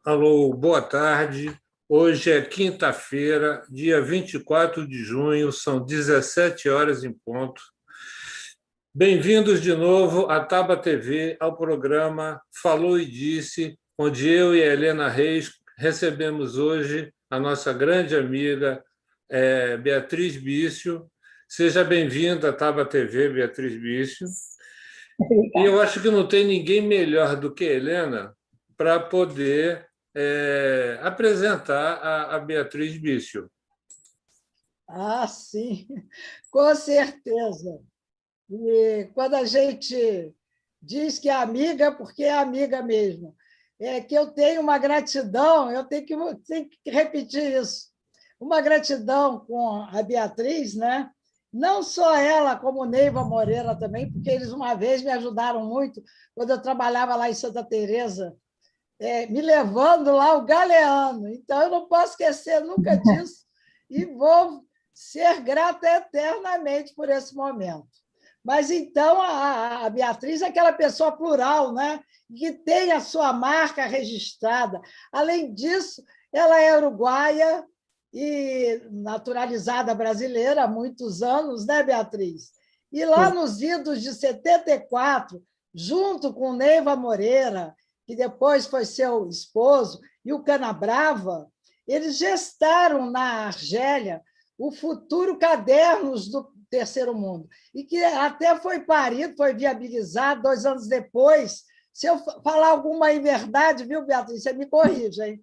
Alô, boa tarde. Hoje é quinta-feira, dia 24 de junho, são 17 horas em ponto. Bem-vindos de novo à Taba TV, ao programa Falou e Disse, onde eu e a Helena Reis recebemos hoje a nossa grande amiga Beatriz Bício. Seja bem-vinda à Taba TV, Beatriz Bício. E eu Obrigada. acho que não tem ninguém melhor do que a Helena para poder apresentar a Beatriz Bício. Ah, sim, com certeza. E quando a gente diz que é amiga, porque é amiga mesmo, é que eu tenho uma gratidão, tenho que repetir isso, uma gratidão com a Beatriz, né? Não só ela, como Neiva Moreira também, porque eles uma vez me ajudaram muito quando eu trabalhava lá em Santa Teresa, me levando lá o Galeano. Então, eu não posso esquecer nunca disso e vou ser grata eternamente por esse momento. Mas, então, a Beatriz é aquela pessoa plural, né? Que tem a sua marca registrada. Além disso, ela é uruguaia e naturalizada brasileira há muitos anos, né, Beatriz? E lá nos idos de 74, junto com Neiva Moreira, que depois foi seu esposo, e o Canabrava, eles gestaram na Argélia o futuro Cadernos do Terceiro Mundo, e que até foi parido, foi viabilizado 2 anos depois. Se eu falar alguma inverdade, viu, Beatriz, você me corrija, hein?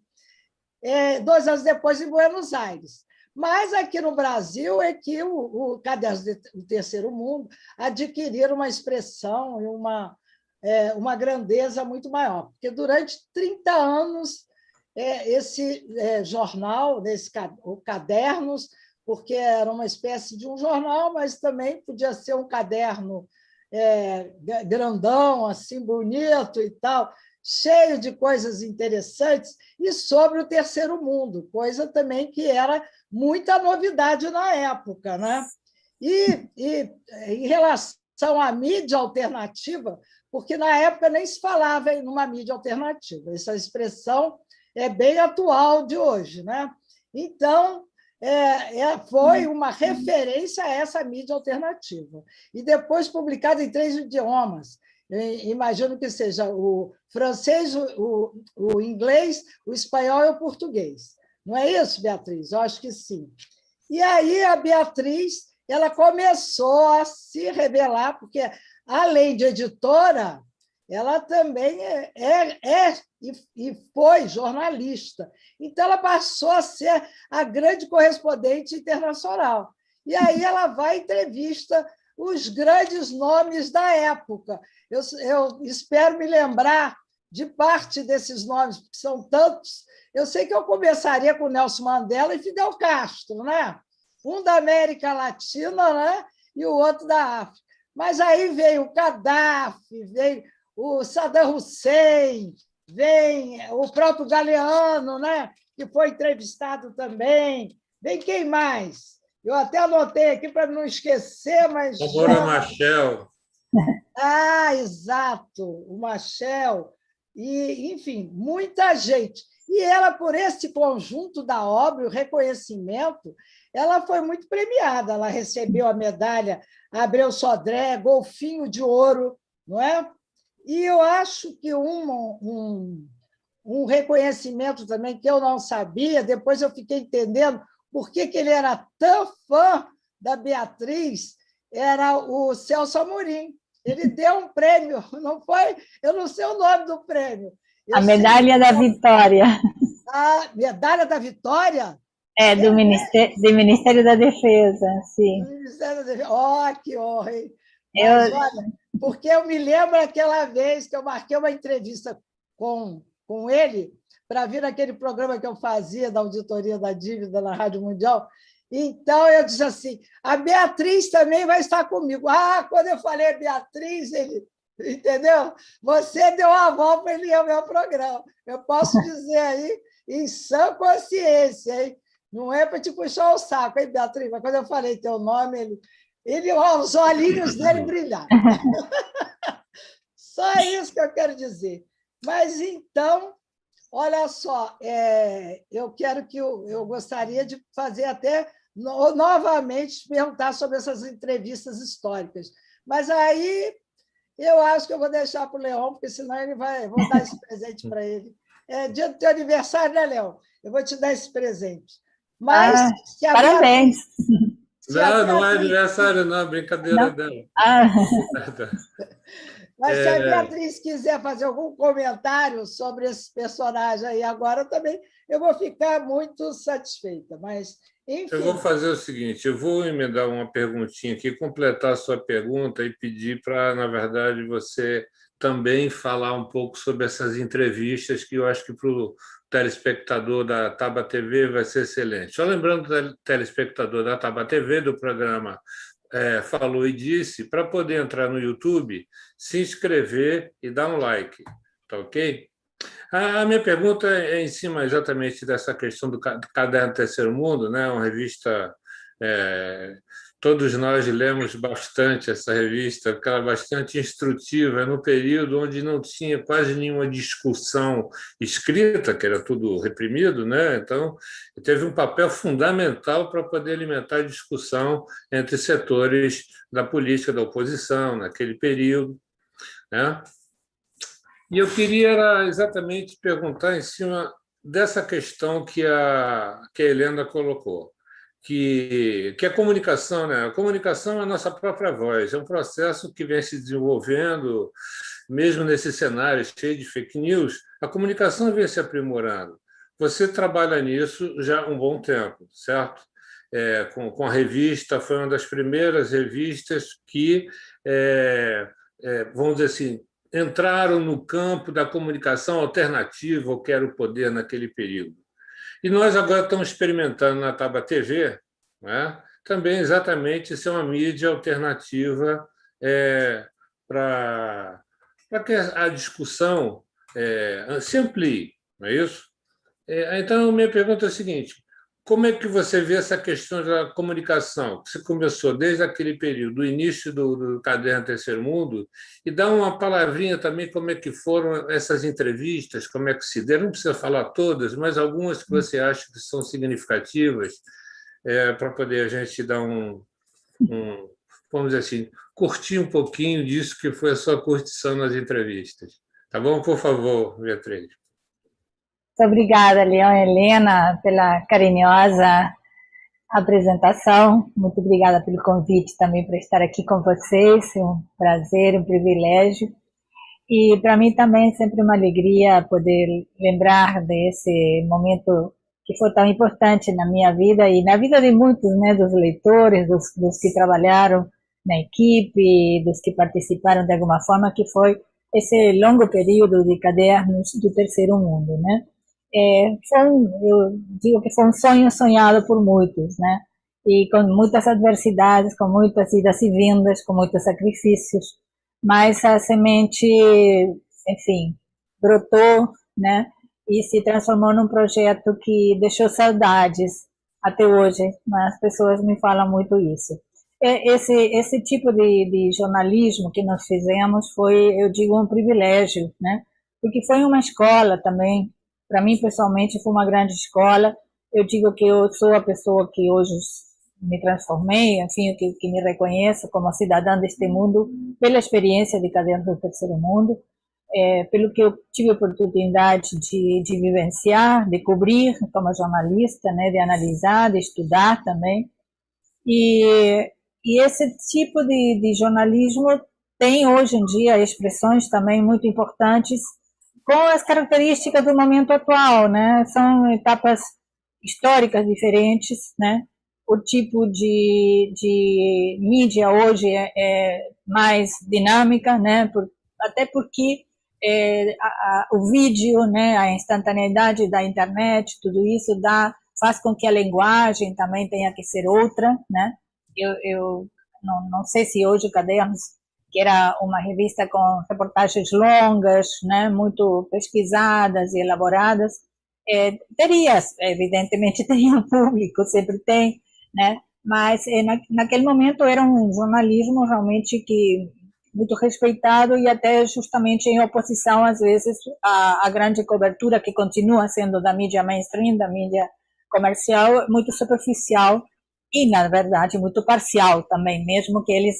2 anos depois, em Buenos Aires. Mas aqui no Brasil é que o Cadernos do Terceiro Mundo adquiriram uma expressão e uma grandeza muito maior, porque durante 30 anos esse jornal, o Cadernos, porque era uma espécie de um jornal, mas também podia ser um caderno grandão, assim, bonito e tal, cheio de coisas interessantes, e sobre o terceiro mundo, coisa também que era muita novidade na época, né? E em relação à mídia alternativa, porque na época nem se falava em uma mídia alternativa, essa expressão é bem atual de hoje, né? Então, foi uma referência a essa mídia alternativa. E depois publicada em 3 idiomas. Eu imagino que seja o francês, o inglês, o espanhol e o português. Não é isso, Beatriz? Eu acho que sim. E aí a Beatriz ela começou a se revelar, porque, além de editora, ela também e foi jornalista. Então, ela passou a ser a grande correspondente internacional. E aí ela vai e entrevista os grandes nomes da época. Eu espero me lembrar de parte desses nomes, porque são tantos. Eu sei que eu começaria com Nelson Mandela e Fidel Castro, né? Um da América Latina, né? E o outro da África. Mas aí veio o Gaddafi, veio o Saddam Hussein, vem o próprio Galeano, né? Que foi entrevistado também. Vem quem mais? Eu até anotei aqui para não esquecer, mas Moura já... Machel. Ah, exato, o Machel, e, enfim, muita gente. E ela, por esse conjunto da obra, o reconhecimento, ela foi muito premiada. Ela recebeu a medalha Abreu Sodré, Golfinho de Ouro, não é? E eu acho que um reconhecimento também que eu não sabia, depois eu fiquei entendendo por que ele era tão fã da Beatriz, era o Celso Amorim. Ele deu um prêmio, não foi? Eu não sei o nome do prêmio. A Eu sei que medalha da Vitória. a medalha da Vitória Do Ministério da Defesa, sim. do Ministério da Defesa. Oh, que honra, hein? Mas, Eu, olha, porque eu me lembro aquela vez que eu marquei uma entrevista com ele para vir naquele programa que eu fazia da auditoria da dívida na Rádio Mundial. Então, eu disse assim, a Beatriz também vai estar comigo. Ah, quando eu falei Beatriz, ele... Entendeu? Você deu a volta para ele ir ao meu programa. Eu posso dizer aí, em sã consciência, hein? Não é para te puxar o saco, hein, Beatriz? Mas quando eu falei teu nome, os olhinhos dele brilharam. Só isso que eu quero dizer. Mas, então, Olha só, eu quero que eu gostaria de fazer até novamente perguntar sobre essas entrevistas históricas. Mas aí eu acho que eu vou deixar para o Leão, porque senão vou dar esse presente para ele. É dia do teu aniversário, né, Leão? Eu vou te dar esse presente. Mas se a parabéns. Não, não é aniversário, não, brincadeira não? dela. Mas se a Beatriz quiser fazer algum comentário sobre esse personagem aí agora, eu vou ficar muito satisfeita. Mas, enfim. Eu vou fazer o seguinte: eu vou emendar uma perguntinha aqui, completar a sua pergunta e pedir para, na verdade, você também falar um pouco sobre essas entrevistas, que eu acho que para o telespectador da Taba TV vai ser excelente. Só lembrando do telespectador da Taba TV, do programa Falou e Disse, para poder entrar no YouTube, se inscrever e dar um like, tá ok? A minha pergunta é em cima exatamente dessa questão do Caderno Terceiro Mundo, né? Uma revista. Todos nós lemos bastante essa revista, porque ela é bastante instrutiva, no período onde não tinha quase nenhuma discussão escrita, que era tudo reprimido, né? Então, teve um papel fundamental para poder alimentar a discussão entre setores da política da oposição naquele período, né? E eu queria exatamente perguntar em cima dessa questão que a Helena colocou, que a comunicação, né? A comunicação é a nossa própria voz, é um processo que vem se desenvolvendo, mesmo nesse cenário cheio de fake news, a comunicação vem se aprimorando. Você trabalha nisso já há um bom tempo, certo? Com a revista, foi uma das primeiras revistas que, vamos dizer assim, entraram no campo da comunicação alternativa, ou quero poder naquele período. E nós agora estamos experimentando na Taba TV, né, também exatamente ser uma mídia alternativa para que a discussão se amplie, não é isso? Então, minha pergunta é a seguinte: como é que você vê essa questão da comunicação, que você começou desde aquele período, do início do Caderno Terceiro Mundo, e dá uma palavrinha também como é que foram essas entrevistas, como é que se deram, não precisa falar todas, mas algumas que você acha que são significativas, para poder a gente dar vamos dizer assim, curtir um pouquinho disso que foi a sua curtição nas entrevistas. Tá bom? Por favor, Beatriz. Muito obrigada, Leão e Helena, pela carinhosa apresentação. Muito obrigada pelo convite também para estar aqui com vocês. É um prazer, um privilégio. E para mim também é sempre uma alegria poder lembrar desse momento que foi tão importante na minha vida e na vida de muitos, né, dos leitores, dos que trabalharam na equipe, dos que participaram de alguma forma, que foi esse longo período de cadernos do Terceiro Mundo, né? Eu digo que foi um sonho sonhado por muitos, né? E com muitas adversidades, com muitas idas e vindas, com muitos sacrifícios, mas a semente, enfim, brotou, né? E se transformou num projeto que deixou saudades até hoje. As pessoas me falam muito isso. Esse tipo de jornalismo que nós fizemos foi, eu digo, um privilégio, né? Porque foi uma escola também. Para mim, pessoalmente, foi uma grande escola. Eu digo que eu sou a pessoa que hoje me transformei, enfim, que me reconheço como cidadã deste mundo pela experiência de Caderno do Terceiro Mundo, pelo que eu tive a oportunidade de vivenciar, de cobrir como jornalista, né, de analisar, de estudar também. E esse tipo de jornalismo tem hoje em dia expressões também muito importantes com as características do momento atual, né? São etapas históricas diferentes, né? O tipo de mídia hoje é mais dinâmica, né? Até porque o vídeo, né? A instantaneidade da internet, tudo isso faz com que a linguagem também tenha que ser outra, né? Eu não sei se hoje o Cadernos, que era uma revista com reportagens longas, né, muito pesquisadas e elaboradas, evidentemente teria um público, sempre tem, né, mas naquele momento era um jornalismo realmente que muito respeitado e até justamente em oposição, às vezes, à grande cobertura que continua sendo da mídia mainstream, da mídia comercial, muito superficial e, na verdade, muito parcial também, mesmo que eles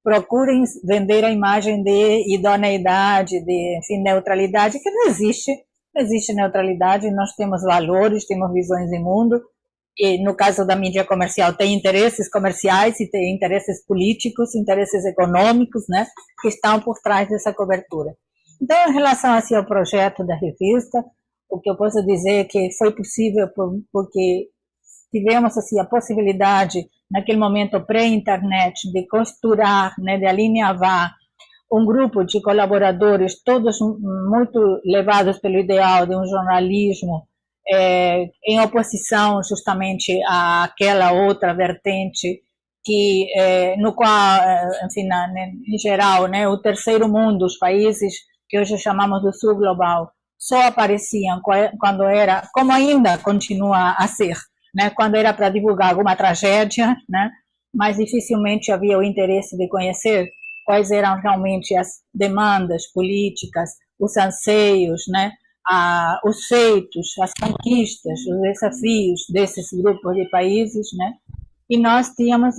procurem vender a imagem de idoneidade, de, enfim, neutralidade, que não existe. Não existe neutralidade, nós temos valores, temos visões de mundo, e no caso da mídia comercial tem interesses comerciais e tem interesses políticos, interesses econômicos, né, que estão por trás dessa cobertura. Então, em relação assim, ao projeto da revista, o que eu posso dizer é que foi possível porque tivemos assim, a possibilidade, naquele momento pré-internet, de costurar, né, de alinhavar um grupo de colaboradores, todos muito levados pelo ideal de um jornalismo em oposição justamente àquela outra vertente que, no qual, enfim, em geral, né, o terceiro mundo, os países que hoje chamamos do sul global, só apareciam quando era, como ainda continua a ser, né, quando era para divulgar alguma tragédia, né, mas dificilmente havia o interesse de conhecer quais eram realmente as demandas políticas, os anseios, né, os feitos, as conquistas, os desafios desses grupos de países, né? E nós tínhamos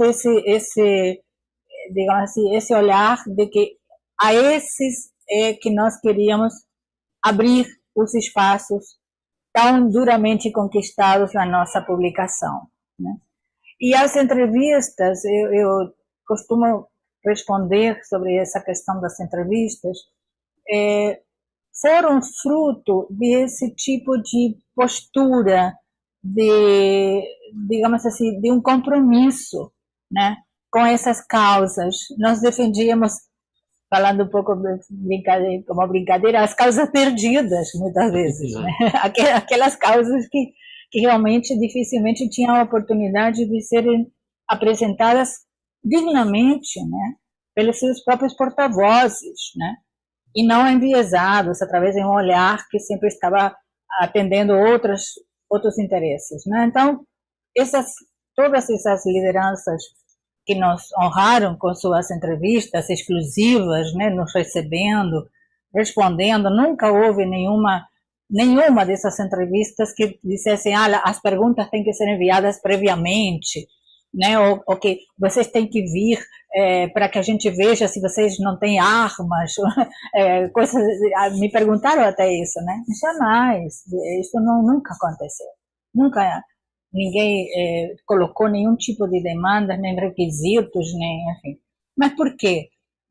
digamos assim, esse olhar de que a esses é que nós queríamos abrir os espaços tão duramente conquistados na nossa publicação, né? E as entrevistas, eu costumo responder sobre essa questão das entrevistas, foram fruto desse tipo de postura, digamos assim, de um compromisso, né, com essas causas. Nós defendíamos, falando um pouco como brincadeira, as causas perdidas, muitas vezes, né? Aquelas causas que realmente dificilmente tinham a oportunidade de serem apresentadas dignamente, né, pelos seus próprios porta-vozes, né, e não enviesados através de um olhar que sempre estava atendendo outros interesses, né? Então, todas essas lideranças que nos honraram com suas entrevistas exclusivas, né, nos recebendo, respondendo, nunca houve nenhuma dessas entrevistas que dissessem, as perguntas têm que ser enviadas previamente, né, ou que vocês têm que vir para que a gente veja se vocês não têm armas, coisas, me perguntaram até isso, né? Jamais, isso nunca aconteceu, nunca ninguém colocou nenhum tipo de demanda, nem requisitos, nem, enfim. Mas por quê?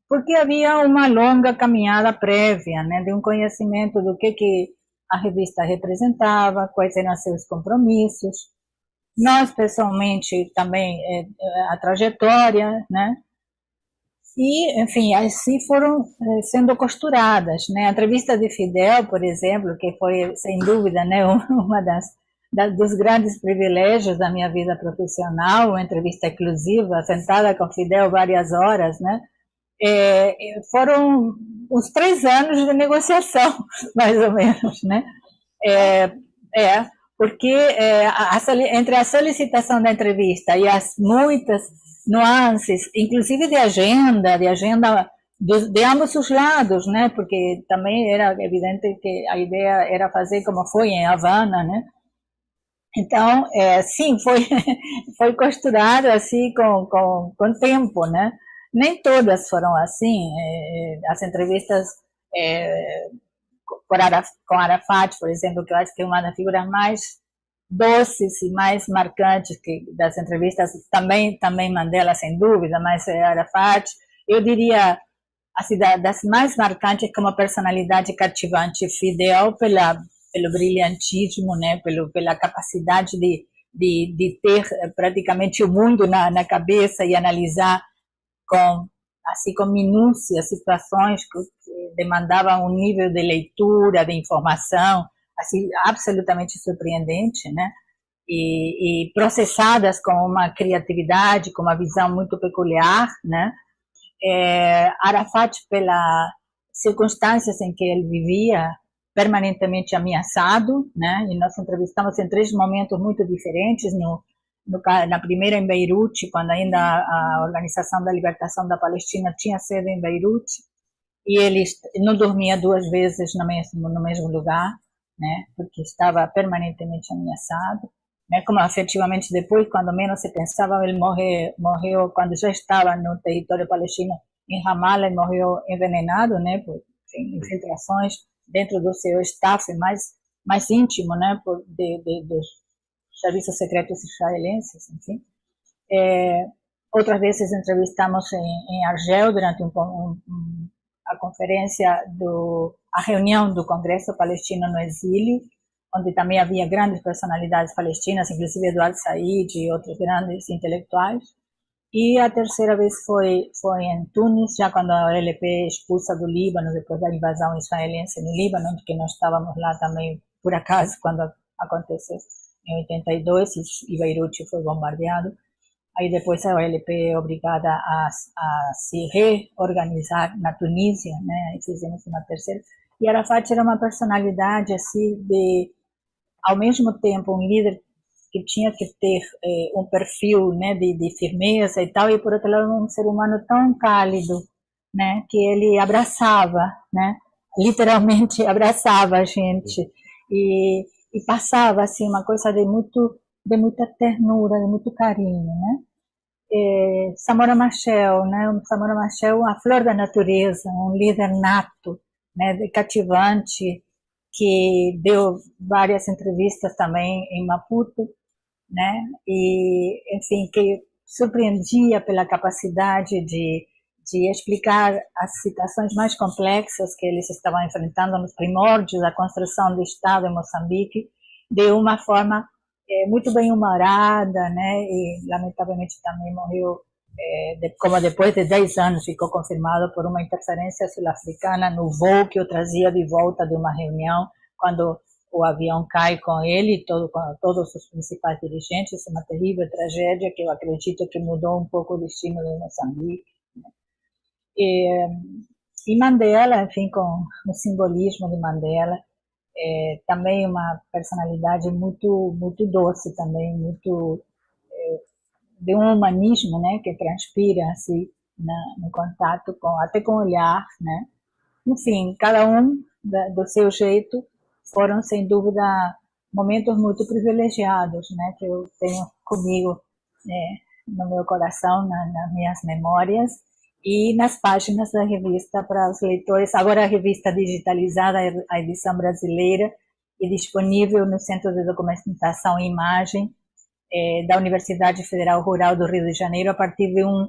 Porque havia uma longa caminhada prévia, né, de um conhecimento do que a revista representava, quais eram seus compromissos, nós pessoalmente também a trajetória, né? E, enfim, assim foram sendo costuradas, né? A entrevista de Fidel, por exemplo, que foi sem dúvida, né, uma dos grandes privilégios da minha vida profissional, uma entrevista exclusiva, sentada com Fidel várias horas, né? Foram uns 3 anos de negociação, mais ou menos, né? Porque entre a solicitação da entrevista e as muitas nuances, inclusive de agenda de ambos os lados, né? Porque também era evidente que a ideia era fazer como foi em Havana, né? Então, sim, foi costurado assim com tempo, né? Nem todas foram assim. As entrevistas com Arafat, por exemplo, que eu acho que é uma das figuras mais doces e mais marcantes das entrevistas, também Mandela, sem dúvida, mas Arafat, eu diria, assim, das mais marcantes como personalidade cativante, Fidel, pelo brilhantismo, né, pela capacidade de ter praticamente o mundo na cabeça e analisar com minúcia situações que demandavam um nível de leitura, de informação, assim, absolutamente surpreendente, né? E processadas com uma criatividade, com uma visão muito peculiar, né? Arafat, pelas circunstâncias em que ele vivia, permanentemente ameaçado, né? E nós entrevistamos em 3 momentos muito diferentes, na primeira em Beirute, quando ainda a Organização da Libertação da Palestina tinha sede em Beirute, e ele não dormia 2 vezes no mesmo lugar, né, porque estava permanentemente ameaçado. Né, como efetivamente depois, quando menos se pensava, ele morreu quando já estava no território palestino, em Ramallah, ele morreu envenenado, né, por infiltrações dentro do seu staff mais íntimo, né, dos serviços secretos israelenses, enfim. Outras vezes entrevistamos em Argel durante a conferência a reunião do Congresso Palestino no Exílio, onde também havia grandes personalidades palestinas, inclusive Eduardo Said e outros grandes intelectuais. E a terceira vez foi em Tunis, já quando a OLP expulsa do Líbano, depois da invasão israelense no Líbano, que nós estávamos lá também, por acaso, quando aconteceu em 82, e Beirute foi bombardeado. Aí depois a OLP é obrigada a se reorganizar na Tunísia, né? Aí fizemos uma terceira. E Arafat era uma personalidade, assim, ao mesmo tempo, um líder que tinha que ter um perfil, né, de firmeza e tal, e por outro lado um ser humano tão cálido, né, que ele abraçava, né, literalmente abraçava a gente e passava assim uma coisa de muita ternura, de muito carinho, né. Samora Machel, né, Samora Machel, a flor da natureza, um líder nato, né, cativante, que deu várias entrevistas também em Maputo, né? E, enfim, que surpreendia pela capacidade de explicar as situações mais complexas que eles estavam enfrentando nos primórdios da construção do Estado em Moçambique, de uma forma muito bem humorada, né? E lamentavelmente também morreu, como depois de 10 anos ficou confirmado por uma interferência sul-africana no voo que o trazia de volta de uma reunião, quando o avião cai com ele, com todos os principais dirigentes, uma terrível tragédia que eu acredito que mudou um pouco o destino de Moçambique. E Mandela, enfim, com o simbolismo de Mandela, também uma personalidade muito, muito doce também, muito de um humanismo, né, que transpira assim no contato até com o olhar, né. Enfim, cada um do seu jeito. Foram, sem dúvida, momentos muito privilegiados, né, que eu tenho comigo no meu coração, nas minhas memórias e nas páginas da revista para os leitores. Agora a revista digitalizada, a edição brasileira, e disponível no Centro de Documentação e Imagem da Universidade Federal Rural do Rio de Janeiro, a partir de um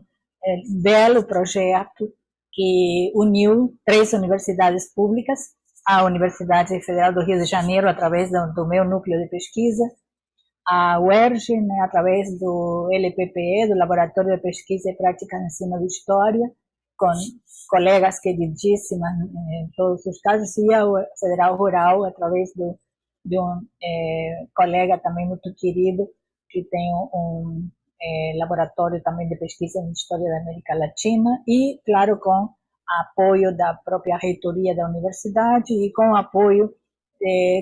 belo projeto que uniu 3 universidades públicas, a Universidade Federal do Rio de Janeiro, através do meu núcleo de pesquisa, a UERJ, né, através do LPPE, do Laboratório de Pesquisa e Prática de Ensino de História, com colegas queridíssimas em todos os casos, e a Federal Rural, através de um colega também muito querido, que tem um laboratório também de pesquisa em História da América Latina, e, claro, com apoio da própria reitoria da universidade e com apoio,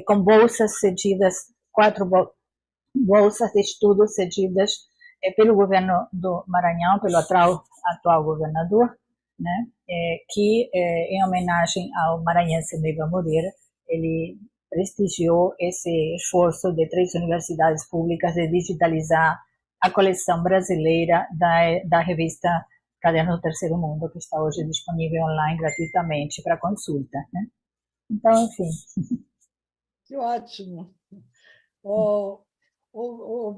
com bolsas cedidas, 4 bolsas de estudo cedidas pelo governo do Maranhão, pelo atual governador, né, que, em homenagem ao maranhense Neiva Moreira, ele prestigiou esse esforço de 3 universidades públicas de digitalizar a coleção brasileira da revista Caderno do Terceiro Mundo, que está hoje disponível online gratuitamente para consulta, né? Então, enfim. Que ótimo.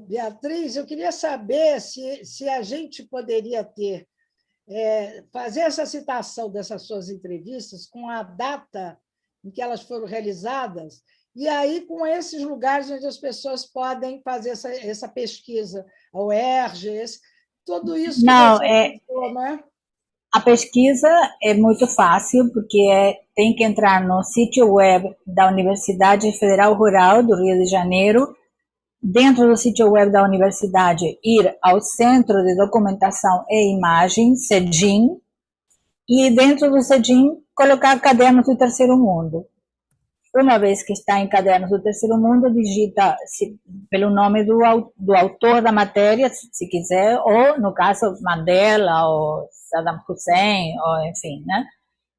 Beatriz, eu queria saber se a gente poderia fazer essa citação dessas suas entrevistas com a data em que elas foram realizadas, e aí com esses lugares onde as pessoas podem fazer essa pesquisa, a UERJ, tudo isso que você falou, não é? A pesquisa é muito fácil, porque tem que entrar no sítio web da Universidade Federal Rural do Rio de Janeiro, dentro do sítio web da universidade, ir ao Centro de Documentação e Imagem, CEDIM, e dentro do CEDIM colocar Cadernos do Terceiro Mundo. uma vez que está em Cadernos do Terceiro Mundo, digita pelo nome do autor da matéria, se quiser, ou, no caso, Mandela, ou Saddam Hussein, ou enfim, né?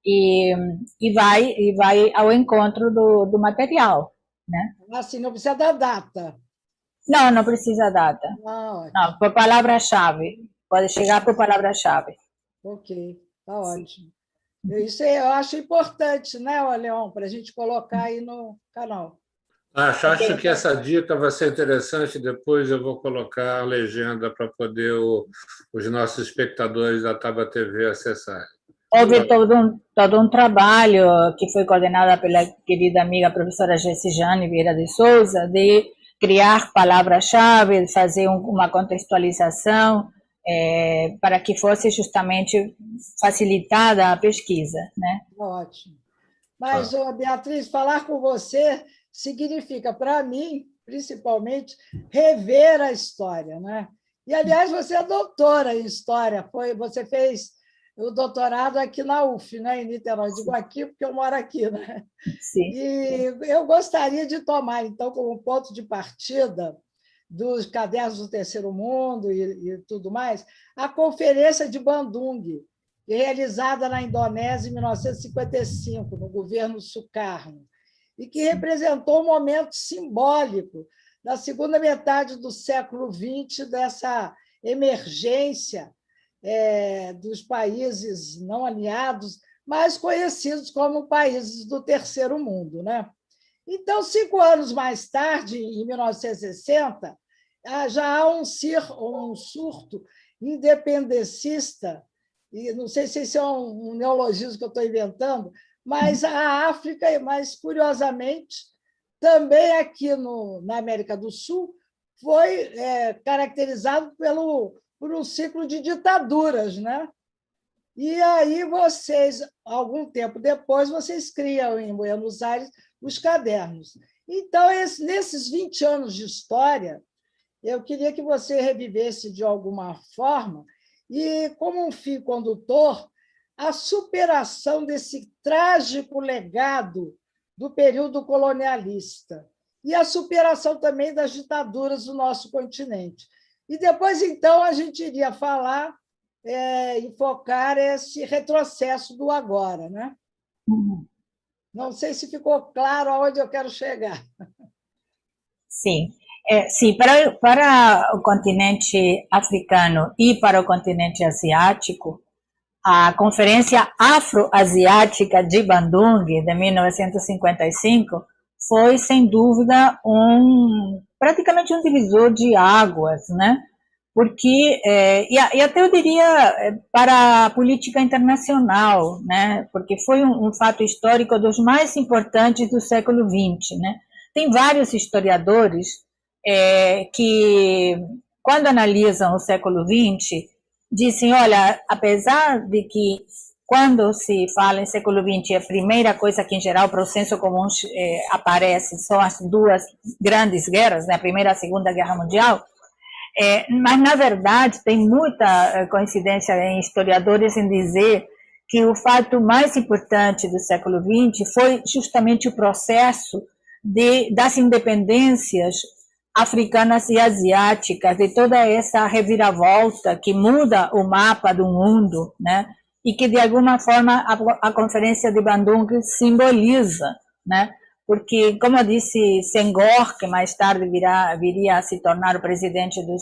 E vai ao encontro do material, né? Assim, não precisa da data. Não, não precisa data. Não, por palavra-chave. Pode chegar por palavra-chave. Ok, tá ótimo. Isso eu acho importante, né, Leon, para a gente colocar aí no canal. Acho que essa dica vai ser interessante. Depois eu vou colocar a legenda para poder os nossos espectadores da Taba TV acessarem. Houve todo um trabalho que foi coordenado pela querida amiga professora Jessijane Vieira de Souza, de criar palavras-chave, fazer uma contextualização para que fosse justamente facilitada a pesquisa, né? Ótimo. Mas, Beatriz, falar com você significa, para mim, principalmente, rever a história, né? E, aliás, você é doutora em História, você fez o doutorado aqui na UF, né, em Niterói. Digo aqui porque eu moro aqui, né? Sim. E eu gostaria de tomar, então, como ponto de partida dos Cadernos do Terceiro Mundo e tudo mais, a Conferência de Bandung, realizada na Indonésia em 1955, no governo Sukarno, e que representou um momento simbólico da segunda metade do século XX, dessa emergência dos países não alinhados, mais conhecidos como países do terceiro mundo, né? Então, 5 anos mais tarde, em 1960, já há um surto independentista, e não sei se esse é um neologismo que eu estou inventando, mas a África, mais curiosamente, também aqui na América do Sul, foi caracterizado por um ciclo de ditaduras, né? E aí vocês, algum tempo depois, vocês criam em Buenos Aires os cadernos. Então, nesses 20 anos de história, eu queria que você revivesse de alguma forma, e, como um fio condutor, a superação desse trágico legado do período colonialista e a superação também das ditaduras do nosso continente. E depois, então, a gente iria falar e focar esse retrocesso do agora, né? Não sei se ficou claro aonde eu quero chegar. Sim. Sim, para o continente africano e para o continente asiático, a Conferência Afro-Asiática de Bandung, de 1955, foi, sem dúvida, praticamente um divisor de águas, né? Porque, e até eu diria, para a política internacional, né? Porque foi um fato histórico dos mais importantes do século XX, né? Tem vários historiadores que, quando analisam o século XX, dizem, olha, apesar de que, quando se fala em século XX, a primeira coisa que, em geral, para o senso comum aparece são as duas grandes guerras, né? A Primeira e a Segunda Guerra Mundial, mas, na verdade, tem muita coincidência em historiadores em dizer que o fato mais importante do século XX foi justamente o processo das independências africanas e asiáticas, de toda essa reviravolta que muda o mapa do mundo, né? E que, de alguma forma, a Conferência de Bandung simboliza, né? Porque, como eu disse Senghor, que mais tarde viria a se tornar o presidente do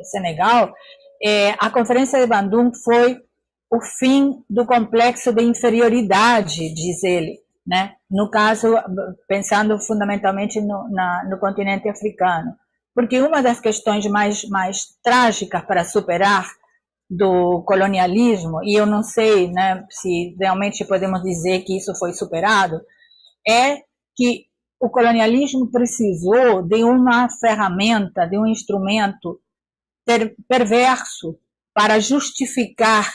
Senegal, a Conferência de Bandung foi o fim do complexo de inferioridade, diz ele, né? No caso, pensando fundamentalmente no continente africano. Porque uma das questões mais trágicas para superar do colonialismo, e eu não sei, né, se realmente podemos dizer que isso foi superado, é que o colonialismo precisou de uma ferramenta, de um instrumento perverso para justificar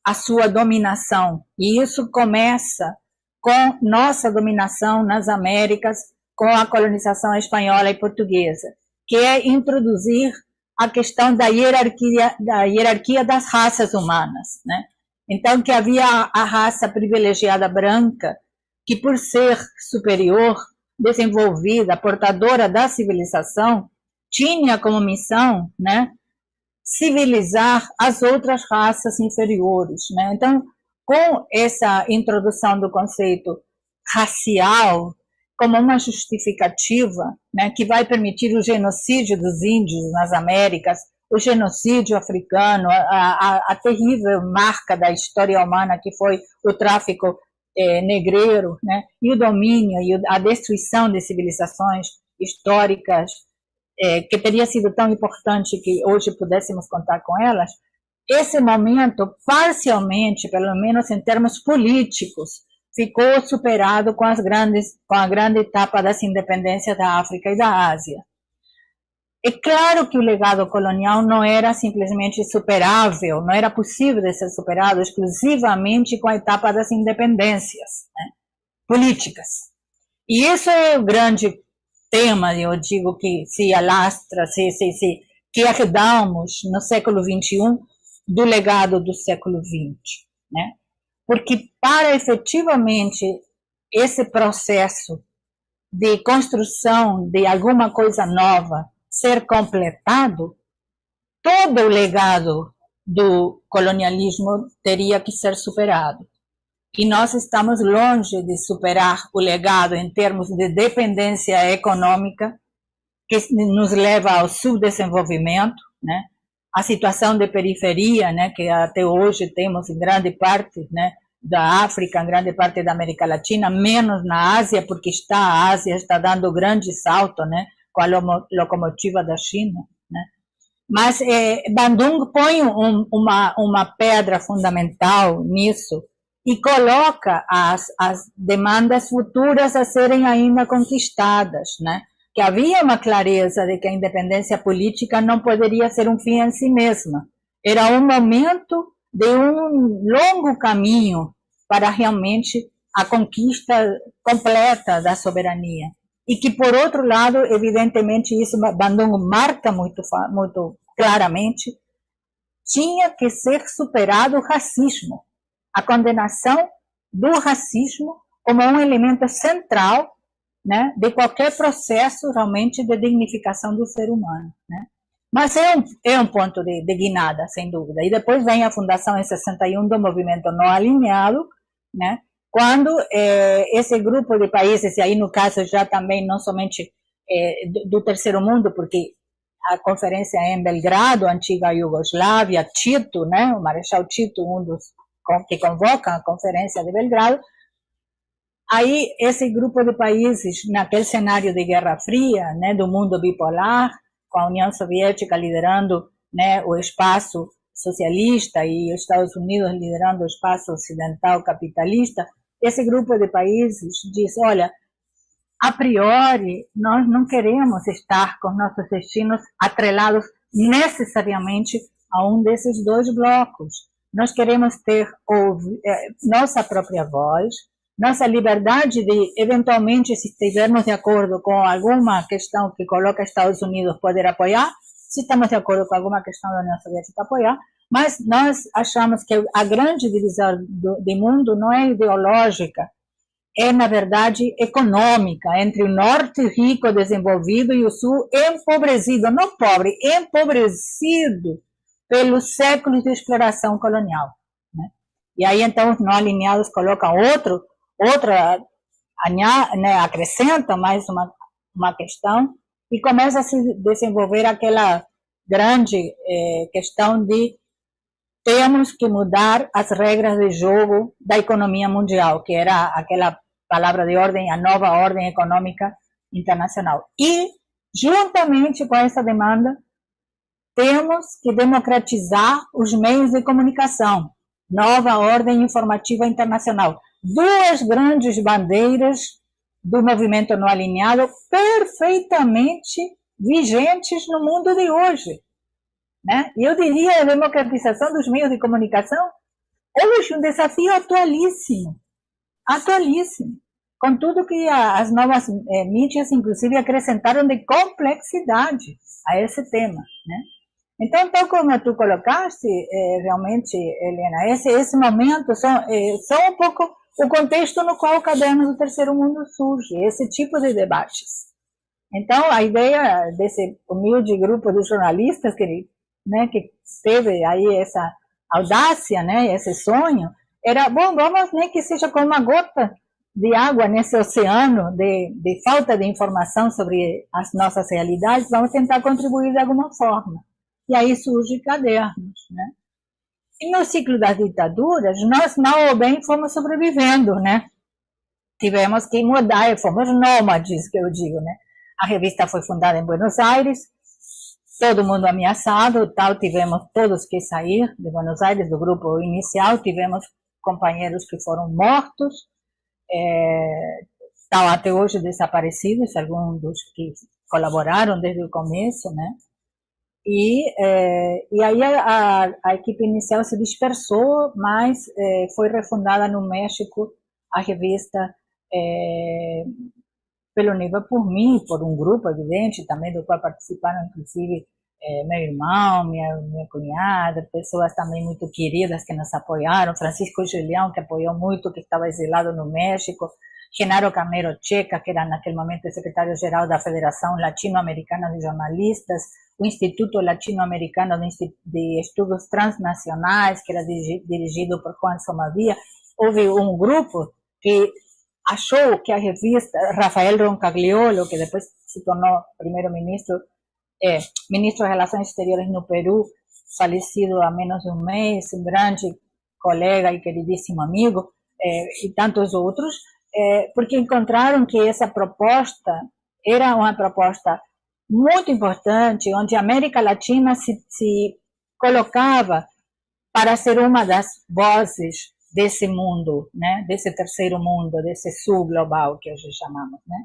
a sua dominação. E isso começa com nossa dominação nas Américas, com a colonização espanhola e portuguesa, que é introduzir a questão da hierarquia das raças humanas, né? Então, que havia a raça privilegiada branca, que, por ser superior, desenvolvida, portadora da civilização, tinha como missão, né, civilizar as outras raças inferiores, né? Então, com essa introdução do conceito racial como uma justificativa, né, que vai permitir o genocídio dos índios nas Américas, o genocídio africano, a terrível marca da história humana que foi o tráfico negreiro, né, e o domínio e a destruição de civilizações históricas, que teria sido tão importante que hoje pudéssemos contar com elas, esse momento, parcialmente, pelo menos em termos políticos, ficou superado com a grande etapa das independências da África e da Ásia. É claro que o legado colonial não era simplesmente superável, não era possível de ser superado exclusivamente com a etapa das independências, né, políticas. E isso é o grande tema, eu digo, que se alastra, que herdamos no século XXI do legado do século XX, né? Porque para efetivamente esse processo de construção de alguma coisa nova ser completado, todo o legado do colonialismo teria que ser superado. E nós estamos longe de superar o legado em termos de dependência econômica, que nos leva ao subdesenvolvimento, né? A situação de periferia, né, que até hoje temos em grande parte, né, da África, em grande parte da América Latina, menos na Ásia, porque a Ásia está dando grande salto, né, com a locomotiva da China, né? Mas Bandung põe uma pedra fundamental nisso e coloca as demandas futuras a serem ainda conquistadas, né? Que havia uma clareza de que a independência política não poderia ser um fim em si mesma. Era um momento de um longo caminho para realmente a conquista completa da soberania. E que, por outro lado, evidentemente, isso Bandung marca muito claramente, tinha que ser superado o racismo, a condenação do racismo como um elemento central, né, de qualquer processo realmente de dignificação do ser humano, né? Mas é um ponto de guinada, sem dúvida. E depois vem a fundação em 61 do movimento não alinhado, né, quando esse grupo de países, e aí no caso já também não somente do terceiro mundo, porque a conferência é em Belgrado, a antiga Iugoslávia, Tito, né, o Marechal Tito, um dos que convoca a conferência de Belgrado. Aí, esse grupo de países, naquele cenário de Guerra Fria, né, do mundo bipolar, com a União Soviética liderando, né, o espaço socialista e os Estados Unidos liderando o espaço ocidental capitalista, esse grupo de países diz, olha, a priori, nós não queremos estar com nossos destinos atrelados necessariamente a um desses dois blocos. Nós queremos ter nossa própria voz, nossa liberdade de, eventualmente, se estivermos de acordo com alguma questão que coloca Estados Unidos, poder apoiar, se estamos de acordo com alguma questão da União Soviética, apoiar, mas nós achamos que a grande divisão do mundo não é ideológica, é, na verdade, econômica, entre o norte rico, desenvolvido, e o sul empobrecido, não pobre, empobrecido pelos séculos de exploração colonial, né? E aí, então, os não alinhados colocam outra, né, acrescentam mais uma questão e começa a se desenvolver aquela grande questão de temos que mudar as regras de jogo da economia mundial, que era aquela palavra de ordem, a nova ordem econômica internacional. E, juntamente com essa demanda, temos que democratizar os meios de comunicação, nova ordem informativa internacional. Duas grandes bandeiras do movimento não alinhado perfeitamente vigentes no mundo de hoje, né? E eu diria a democratização dos meios de comunicação hoje um desafio atualíssimo, com tudo que as novas mídias, inclusive, acrescentaram de complexidade a esse tema, né? Então, tal como tu colocaste, realmente, Helena, esse momento são um pouco o contexto no qual o Caderno do Terceiro Mundo surge, esse tipo de debates. Então, a ideia desse humilde grupo de jornalistas que teve aí essa audácia, né, esse sonho, era, bom, vamos, nem que seja com uma gota de água nesse oceano de falta de informação sobre as nossas realidades, vamos tentar contribuir de alguma forma. E aí surge Cadernos, né? E no ciclo das ditaduras, nós, mal ou bem, fomos sobrevivendo, né? Tivemos que mudar, fomos nômades, que eu digo, né? A revista foi fundada em Buenos Aires, todo mundo ameaçado, tal, tivemos todos que sair de Buenos Aires, do grupo inicial, tivemos companheiros que foram mortos, estão até hoje desaparecidos, alguns dos que colaboraram desde o começo, né? E aí a equipe inicial se dispersou, mas foi refundada no México a revista pelo Neiva por mim, por um grupo evidente, também do qual participaram inclusive meu irmão, minha cunhada, pessoas também muito queridas que nos apoiaram, Francisco Julião, que apoiou muito, que estava exilado no México, Genaro Camero Checa, que era naquele momento secretário-geral da Federação Latino-Americana de Jornalistas, o Instituto Latino-Americano de Estudos Transnacionais, que era dirigido por Juan Somavia. Houve um grupo que achou que a revista, Rafael Roncagliolo, que depois se tornou primeiro-ministro, ministro de Relações Exteriores no Peru, falecido há menos de um mês, um grande colega e queridíssimo amigo, e tantos outros, porque encontraram que essa proposta era uma proposta muito importante, onde a América Latina se colocava para ser uma das vozes desse mundo, né? Desse terceiro mundo, desse sul global que hoje chamamos, né?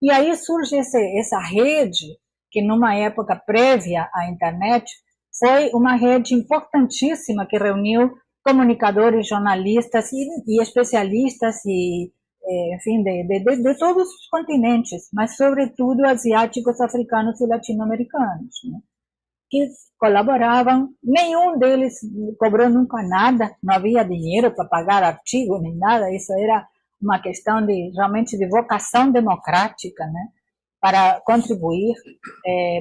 E aí surge essa rede que numa época prévia à internet foi uma rede importantíssima que reuniu comunicadores, jornalistas e especialistas e enfim, de todos os continentes, mas sobretudo asiáticos, africanos e latino-americanos, né? Que colaboravam. Nenhum deles cobrou nunca nada, não havia dinheiro para pagar artigo nem nada, isso era uma questão realmente de vocação democrática, né? Para contribuir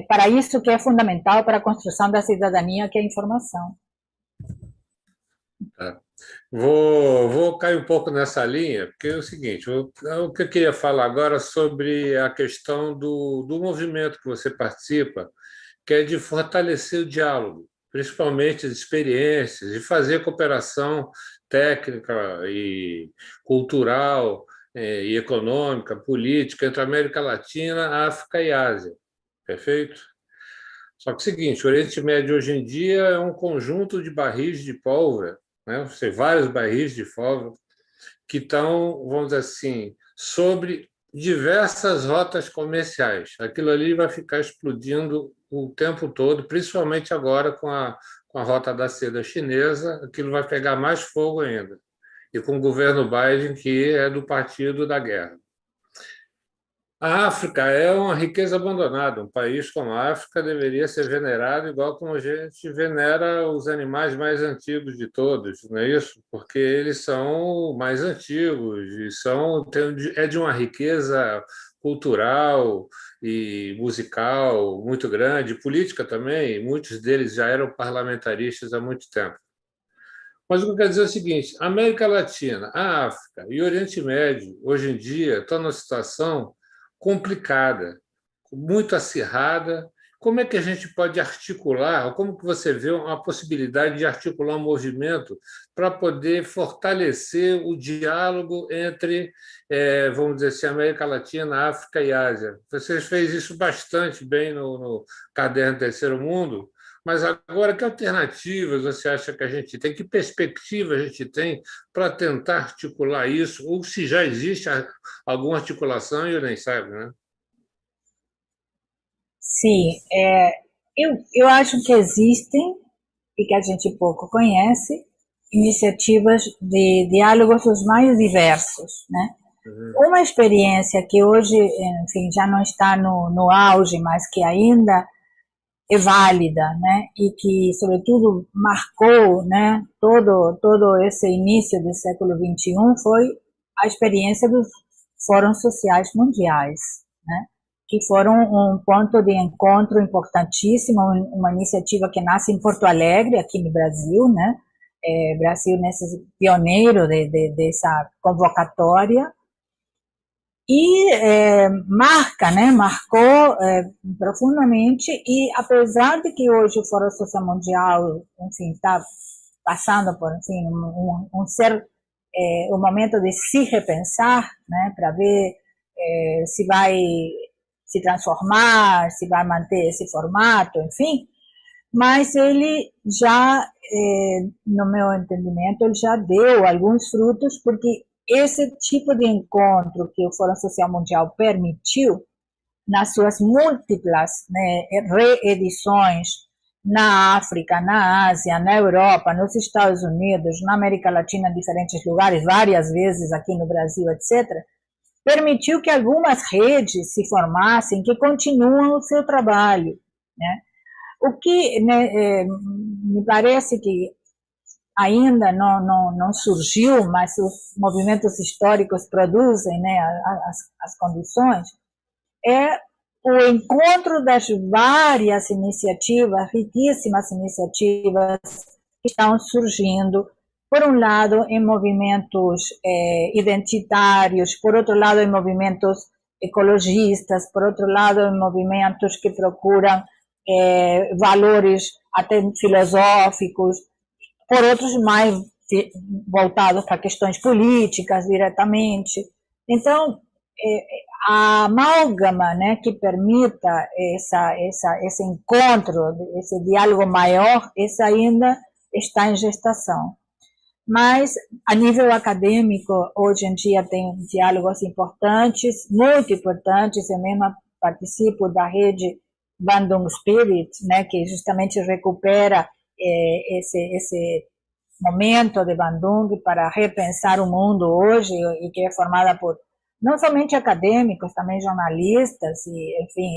para isso que é fundamental para a construção da cidadania, que é a informação. Vou cair um pouco nessa linha, porque é o seguinte, o que eu queria falar agora sobre a questão do movimento que você participa, que é de fortalecer o diálogo, principalmente as experiências, de fazer cooperação técnica e cultural, e econômica, política, entre a América Latina, África e Ásia. Perfeito? Só que é o seguinte, o Oriente Médio hoje em dia é um conjunto de barris de pólvora, né? Tem vários barris de pólvora que estão, vamos dizer assim, sobre diversas rotas comerciais. Aquilo ali vai ficar explodindo o tempo todo, principalmente agora com a rota da seda chinesa, aquilo vai pegar mais fogo ainda. E com o governo Biden, que é do partido da guerra. A África é uma riqueza abandonada. Um país como a África deveria ser venerado igual como a gente venera os animais mais antigos de todos, não é isso? Porque eles são mais antigos e é de uma riqueza cultural e musical muito grande, política também. Muitos deles já eram parlamentaristas há muito tempo. Mas o que eu quero dizer é o seguinte: a América Latina, a África e o Oriente Médio, hoje em dia, estão numa situação complicada, muito acirrada. Como é que a gente pode articular, ou como que você vê uma possibilidade de articular um movimento para poder fortalecer o diálogo entre, vamos dizer assim, América Latina, África e Ásia? Você fez isso bastante bem no Caderno Terceiro Mundo, mas agora, que alternativas você acha que a gente tem? Que perspectiva a gente tem para tentar articular isso? Ou se já existe alguma articulação e eu nem sabe, né? Sim, eu acho que existem, e que a gente pouco conhece, iniciativas de diálogos dos mais diversos, né? Uma experiência que hoje, enfim, já não está no auge, mas que ainda é válida, né? E que, sobretudo, marcou, né, todo esse início do século XXI foi a experiência dos fóruns sociais mundiais, né? Que foram um ponto de encontro importantíssimo, uma iniciativa que nasce em Porto Alegre, aqui no Brasil, né? Brasil nesse pioneiro dessa convocatória, e marcou profundamente, e apesar de que hoje o Fórum Social Mundial, enfim, está passando por, enfim, um momento de se repensar, né, para ver se vai se transformar, se vai manter esse formato, enfim, mas ele já, no meu entendimento, ele já deu alguns frutos, porque esse tipo de encontro que o Fórum Social Mundial permitiu, nas suas múltiplas, né, reedições na África, na Ásia, na Europa, nos Estados Unidos, na América Latina, em diferentes lugares, várias vezes aqui no Brasil, etc., permitiu que algumas redes se formassem, que continuam o seu trabalho, né? O que, né, me parece que ainda não surgiu, mas os movimentos históricos produzem, né, as condições, é o encontro das várias iniciativas, riquíssimas iniciativas que estão surgindo, por um lado em movimentos identitários, por outro lado em movimentos ecologistas, por outro lado em movimentos que procuram valores até filosóficos, por outros mais voltados para questões políticas diretamente. Então, a amálgama, né, que permita esse encontro, esse diálogo maior, esse ainda está em gestação. Mas, a nível acadêmico, hoje em dia tem diálogos importantes, muito importantes. Eu mesma participo da rede Bandung Spirit, né, que justamente recupera esse momento de Bandung para repensar o mundo hoje, e que é formada por não somente acadêmicos, também jornalistas e, enfim,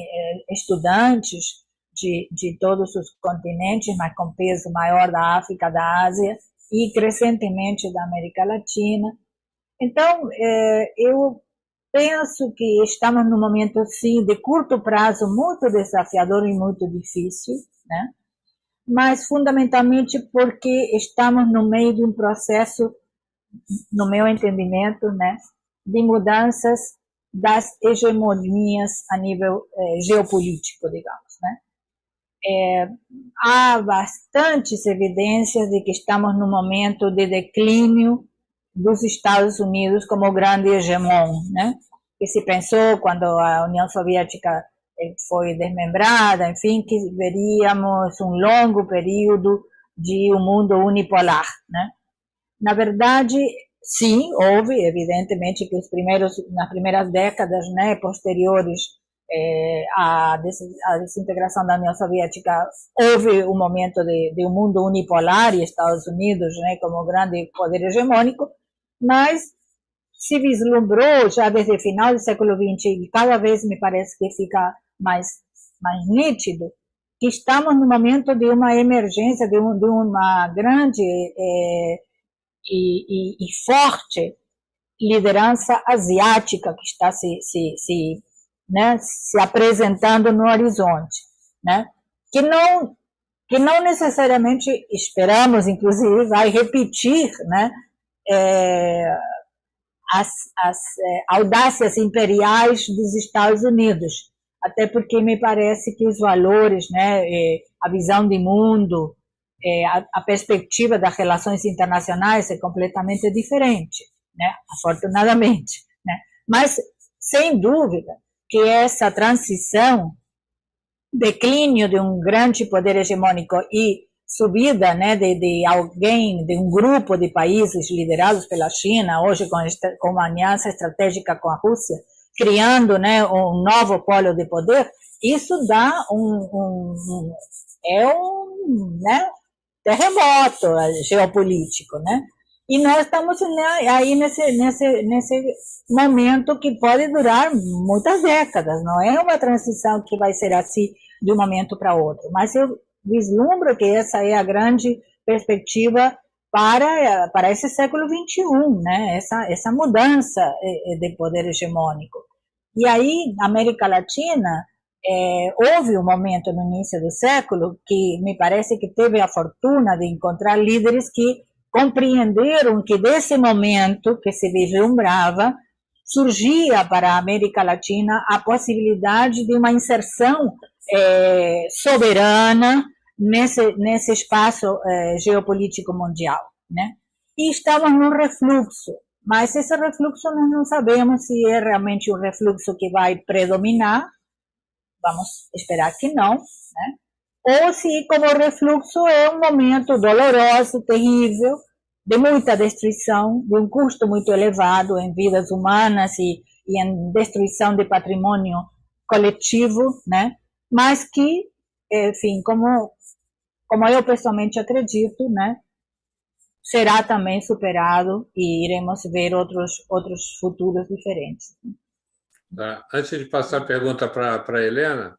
estudantes de todos os continentes, mas com peso maior da África, da Ásia e crescentemente da América Latina. Então, eu penso que estamos num momento, sim, de curto prazo, muito desafiador e muito difícil, né? Mas fundamentalmente porque estamos no meio de um processo, no meu entendimento, né, de mudanças das hegemonias a nível geopolítico, digamos, né? Há bastantes evidências de que estamos num momento de declínio dos Estados Unidos como grande hegemon, né? Que se pensou quando a União Soviética foi desmembrada, enfim, que veríamos um longo período de um mundo unipolar, né? Na verdade, sim, houve, evidentemente, que nas primeiras décadas, né, posteriores à desintegração da União Soviética, houve um momento de um mundo unipolar e Estados Unidos, né, como grande poder hegemônico, mas se vislumbrou já desde o final do século XX, e cada vez me parece que fica mais nítido, que estamos no momento de uma emergência, de uma grande e forte liderança asiática que está se apresentando no horizonte, né? Que não necessariamente esperamos, inclusive, vai repetir, né, as audácias imperiais dos Estados Unidos, até porque me parece que os valores, né, a visão de mundo, a perspectiva das relações internacionais é completamente diferente, né, afortunadamente, né? Mas, sem dúvida, que essa transição, declínio de um grande poder hegemônico e subida, né, de um grupo de países liderados pela China, hoje com uma aliança estratégica com a Rússia, criando, né, um novo polo de poder, isso dá né, terremoto geopolítico, né? E nós estamos aí nesse momento que pode durar muitas décadas, não é uma transição que vai ser assim de um momento para outro, mas eu vislumbro que essa é a grande perspectiva para esse século XXI, né? Essa mudança de poder hegemônico. E aí, na América Latina, houve um momento no início do século que me parece que teve a fortuna de encontrar líderes que compreenderam que desse momento que se vislumbrava surgia para a América Latina a possibilidade de uma inserção soberana nesse espaço geopolítico mundial, né? E estamos num refluxo, mas esse refluxo nós não sabemos se é realmente um refluxo que vai predominar, vamos esperar que não, né? Ou se, como refluxo, é um momento doloroso, terrível, de muita destruição, de um custo muito elevado em vidas humanas e em destruição de patrimônio coletivo, né? Mas que, enfim, como eu pessoalmente acredito, né, será também superado e iremos ver outros futuros diferentes. Tá. Antes de passar a pergunta para a Helena,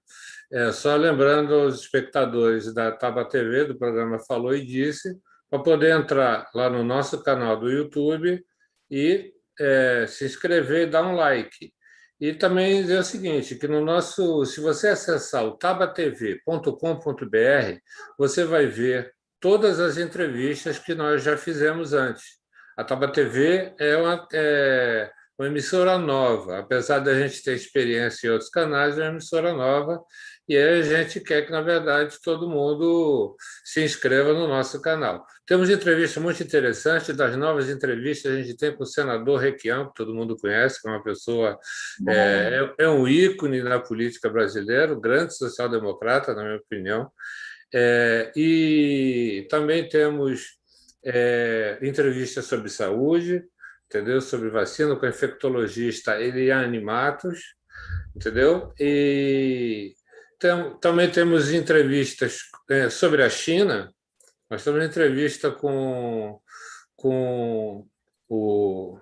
só lembrando aos espectadores da Taba TV, do programa Falou e Disse, para poder entrar lá no nosso canal do YouTube e se inscrever e dar um like. E também dizer o seguinte, que se você acessar o tabatv.com.br, você vai ver todas as entrevistas que nós já fizemos antes. A Taba TV é uma emissora nova, apesar da gente ter experiência em outros canais, é uma emissora nova, e aí a gente quer que, na verdade, todo mundo se inscreva no nosso canal. Temos entrevistas muito interessantes, das novas entrevistas a gente tem com o senador Requião, que todo mundo conhece, que é uma pessoa, um ícone na política brasileira, um grande social-democrata, na minha opinião. E também temos entrevistas sobre saúde, entendeu? Sobre vacina, com a infectologista Eliane Matos, entendeu? E também temos entrevistas sobre a China. Nós temos entrevista com o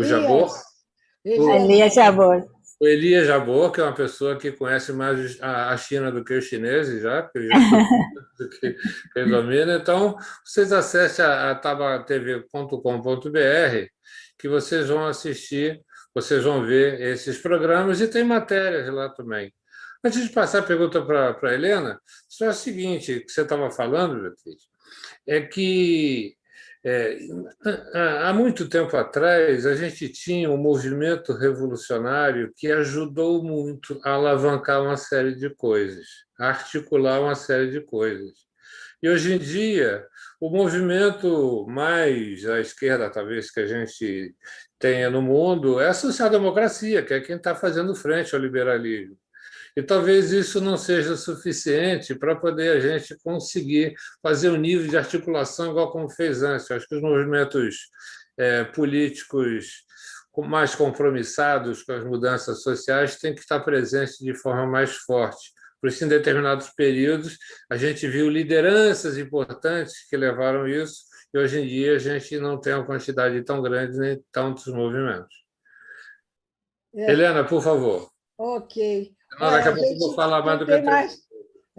Jabor. Elias Jabor. O Elias Jabor, que é uma pessoa que conhece mais a China do que os chineses, do que ele domina. Então, vocês acessem a tabatv.com.br, que vocês vão assistir, vocês vão ver esses programas e tem matérias lá também. Antes de passar a pergunta para a Helena, só é o seguinte, que você estava falando, Beatriz, é que há muito tempo atrás a gente tinha um movimento revolucionário que ajudou muito a alavancar uma série de coisas, a articular uma série de coisas. E hoje em dia, o movimento mais à esquerda, talvez, que a gente tenha no mundo é a social-democracia, que é quem está fazendo frente ao liberalismo. E talvez isso não seja suficiente para poder a gente conseguir fazer um nível de articulação igual como fez antes. Eu acho que os movimentos políticos mais compromissados com as mudanças sociais têm que estar presentes de forma mais forte. Por isso, em determinados períodos, a gente viu lideranças importantes que levaram isso, e hoje em dia a gente não tem uma quantidade tão grande nem tantos movimentos. Helena, por favor. Ok. Daqui a pouco eu vou falar mais do que a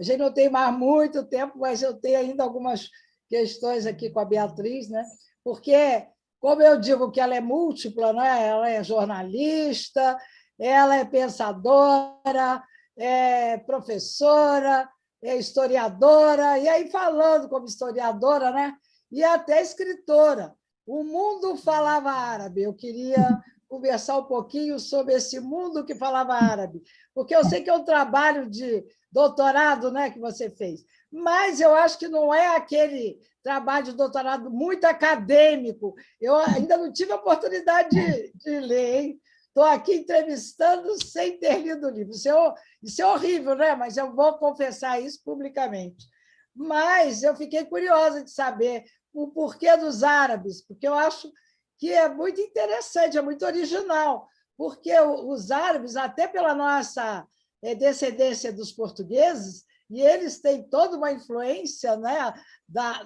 gente não tem mais muito tempo, mas eu tenho ainda algumas questões aqui com a Beatriz, né? Porque, como eu digo que ela é múltipla, né? Ela é jornalista, ela é pensadora, é professora, é historiadora, e aí falando como historiadora, né? E até escritora. O mundo falava árabe. Eu queria conversar um pouquinho sobre esse mundo que falava árabe, porque eu sei que é um trabalho de doutorado, né, que você fez, mas eu acho que não é aquele trabalho de doutorado muito acadêmico. Eu ainda não tive a oportunidade de ler, hein? Estou aqui entrevistando sem ter lido o livro. Isso é horrível, né? Mas eu vou confessar isso publicamente. Mas eu fiquei curiosa de saber o porquê dos árabes, porque eu acho que é muito interessante, é muito original, porque os árabes, até pela nossa descendência dos portugueses, e eles têm toda uma influência, né,